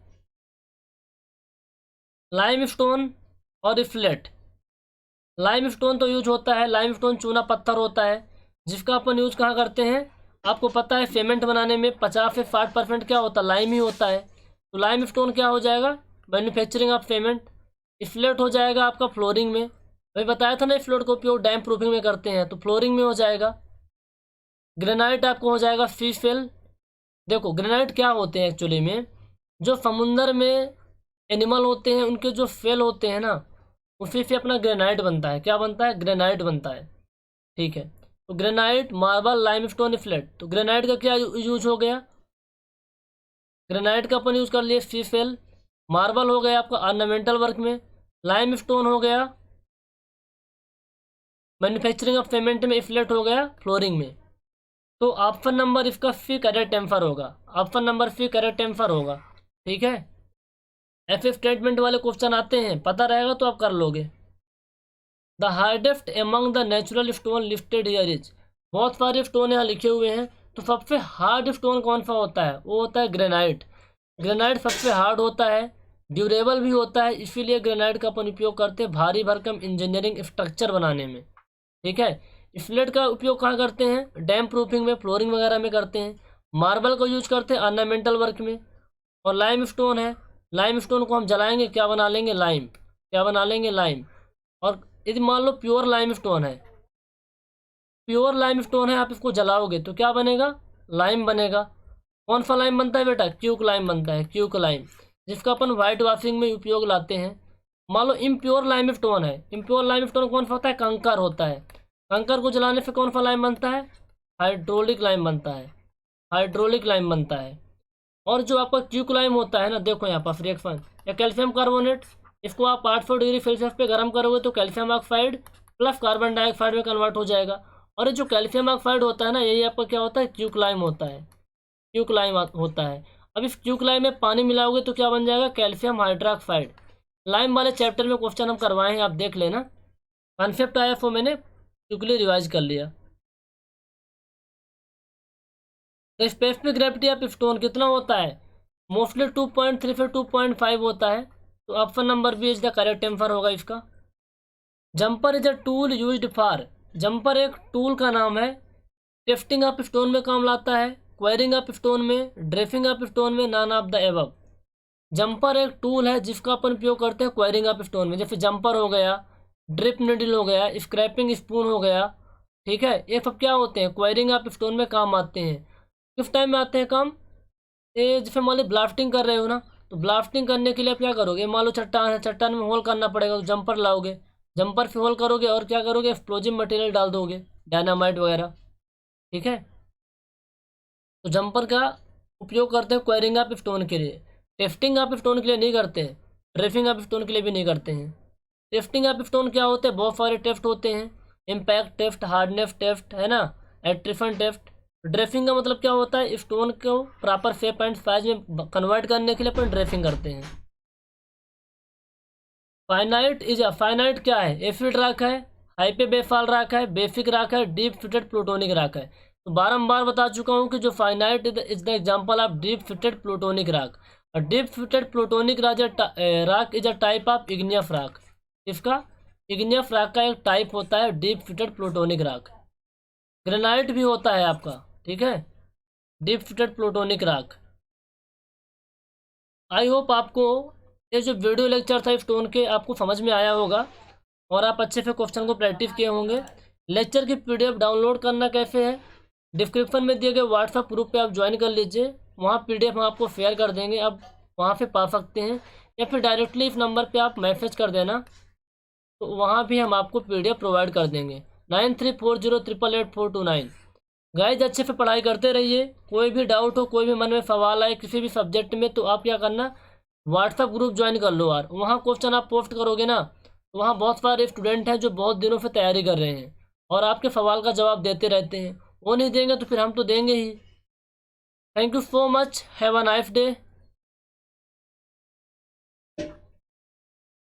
लाइम स्टोन और फ्लैट। लाइम स्टोन तो यूज होता है, लाइम स्टोन चूना पत्थर होता है जिसका अपन यूज कहाँ करते हैं? आपको पता है सीमेंट बनाने में 50 से 60% क्या होता है? लाइम ही होता है। तो लाइम स्टोन क्या हो जाएगा? Manufacturing of cement. फ्लैट हो जाएगा आपका फ्लोरिंग में। भाई बताया था ना, फ्लोर का उपयोग डैम प्रूफिंग में करते हैं, तो फ्लोरिंग में हो जाएगा। ग्रेनाइट आपको हो जाएगा सी फेल। देखो ग्रेनाइट क्या होते हैं एक्चुअली में, जो समुंदर में एनिमल होते हैं उनके जो फेल होते हैं ना, उसी से अपना ग्रेनाइट बनता है। क्या बनता है? ग्रेनाइट बनता है। ठीक है, तो ग्रेनाइट, मार्बल, लाइमस्टोन, फ्लैट। तो ग्रेनाइट का क्या यूज हो गया? ग्रेनाइट का अपन यूज कर लिए सी फेल। मार्बल हो गया आपका ऑर्नामेंटल वर्क में। लाइमस्टोन हो गया मैन्युफैक्चरिंग ऑफ सीमेंट में। फ्लैट हो गया फ्लोरिंग में। तो ऑप्शन नंबर इसका सी करेक्ट आंसर होगा। Option number C correct answer होगा। ठीक है, ऐसे स्टेटमेंट वाले क्वेश्चन आते हैं, पता रहेगा तो आप कर लोगे। The hardest among the natural stone listed here is. बहुत सारे स्टोन यहाँ लिखे हुए हैं, तो सबसे हार्ड स्टोन कौन सा होता है? वो होता है ग्रेनाइट। ग्रेनाइट सबसे हार्ड होता है, ड्यूरेबल भी होता है, इसीलिए ग्रेनाइट का अपन उपयोग करते हैं भारी भरकम इंजीनियरिंग स्ट्रक्चर बनाने में। ठीक है, स्लेट का उपयोग कहाँ करते हैं? डैम प्रूफिंग में, फ्लोरिंग वगैरह में करते हैं। मार्बल का यूज करते हैं ऑर्नामेंटल वर्क में। और लाइम स्टोन है, लाइम स्टोन को हम जलाएंगे, क्या बना लेंगे? लाइम। क्या बना लेंगे? लाइम। और यदि मान लो प्योर लाइम स्टोन है, प्योर लाइम स्टोन है, आप इसको जलाओगे तो क्या बनेगा? लाइम बनेगा। कौन सा लाइम बनता है बेटा? क्यूक लाइम बनता है, क्यूक लाइम, जिसका अपन वाइट वॉशिंग में उपयोग लाते हैं। मान लो इम्प्योर लाइम स्टोन है, इम्प्योर लाइम स्टोन कौन सा होता है? कंकर होता है। कंकर को जलाने से कौन सा लाइम बनता है? हाइड्रोलिक लाइम बनता है, हाइड्रोलिक लाइम बनता है। और जो आपका क्यूक लाइम होता है ना, देखो यहाँ पर रिएक्शन, या कैल्शियम कार्बोनेट, इसको आप 800 डिग्री सेल्सियस पे गर्म करोगे तो calcium oxide plus carbon dioxide में कन्वर्ट हो जाएगा। और ये जो कैल्शियम ऑक्साइड होता है ना, यही आपका क्या होता है? क्यूक लाइम होता है, क्यूक लाइम होता है। अब इस क्यूक लाइम में पानी मिलाओगे तो क्या बन जाएगा? Calcium hydroxide. लाइम वाले चैप्टर में क्वेश्चन हम करवाए हैं, आप देख लेना। कॉन्सेप्ट आया तो मैंने क्विकली रिवाइज कर लिया। तो स्पेसिफिक ग्रेविटी ऑफ स्टोन कितना होता है? मोस्टली 2.3 से 2.5 होता है। तो option number B is the correct answer होगा इसका। Jumper is a tool used for. Jumper एक टूल का नाम है, टेस्टिंग ऑफ स्टोन में काम लाता है, क्वायरिंग ऑफ स्टोन में, ड्रेफिंग ऑफ स्टोन में, none of the above. Jumper एक टूल है जिसका अपन उपयोग करते हैं क्वायरिंग ऑफ स्टोन में, जैसे जंपर हो गया, ड्रिप निडल हो गया, स्क्रैपिंग स्पून हो गया। ठीक है, ये सब क्या होते हैं? क्वायरिंग ऑफ स्टोन में काम आते हैं। किस टाइम में आते हैं काम? ये जैसे मान लो ब्लास्टिंग कर रहे हो ना, तो ब्लास्टिंग करने के लिए आप क्या करोगे? मान लो चट्टान है, चट्टान में होल करना पड़ेगा, तो जंपर लाओगे, जंपर से होल करोगे और क्या करोगे? एक्सप्लोजिव मटेरियल डाल दोगे, डायनामाइट वगैरह। ठीक है, तो जंपर का उपयोग करते हैं क्वायरिंग ऑफ स्टोन के लिए, टेस्टिंग ऑफ स्टोन के लिए नहीं करते हैं, ड्रेफिंग ऑफ स्टोन के लिए भी नहीं करते हैं। टेस्टिंग ऑफ स्टोन क्या होते हैं? बहुत सारे टेस्ट होते हैं, इम्पैक्ट टेस्ट, हार्डनेस टेस्ट, है ना, एट्रिफन टेस्ट। ड्रेफिंग का मतलब क्या होता है? स्टोन को प्रॉपर शेप एंड साइज में कन्वर्ट करने के लिए अपन ड्रेफिंग करते हैं। फाइनाइट इज फाइनाइट क्या है? एसिड रॉक है, हाइपे बेफाल रॉक है, बेसिक रॉक है, डीप फिटेड प्लूटोनिक रॉक है। तो बारंबार बता चुका हूँ कि जो granite is the example of deep seated plutonic rock. और deep seated plutonic rock is a type of igneous rock. इसका इग्नियस रॉक का एक टाइप होता है deep seated plutonic rock. Granite भी होता है आपका, ठीक है, deep seated plutonic rock. I hope आपको ये जो वीडियो लेक्चर था स्टोन के आपको समझ में आया होगा और आप अच्छे से क्वेश्चन को प्रैक्टिस किए होंगे। लेक्चर की पीडीएफ डाउनलोड करना कैसे है? डिस्क्रिप्शन में दिए गए व्हाट्सएप ग्रुप पे आप ज्वाइन कर लीजिए। वहाँ PDF हम आपको शेयर कर देंगे, आप वहाँ पे पा सकते हैं, या फिर डायरेक्टली इस नंबर पे आप मैसेज कर देना, तो वहाँ भी हम आपको PDF प्रोवाइड कर देंगे। 9340888429। गाइज अच्छे से पढ़ाई करते रहिए। कोई भी डाउट हो, कोई भी मन में सवाल आए किसी भी सब्जेक्ट में, तो आप क्या करना, व्हाट्सअप ग्रुप ज्वाइन कर लो यार। वहाँ क्वेश्चन आप पोस्ट करोगे ना, तो वहाँ बहुत सारे स्टूडेंट हैं जो बहुत दिनों से तैयारी कर रहे हैं और आपके सवाल का जवाब देते रहते हैं। वो नहीं देंगे तो फिर हम तो देंगे ही। Thank you so much, have a nice day.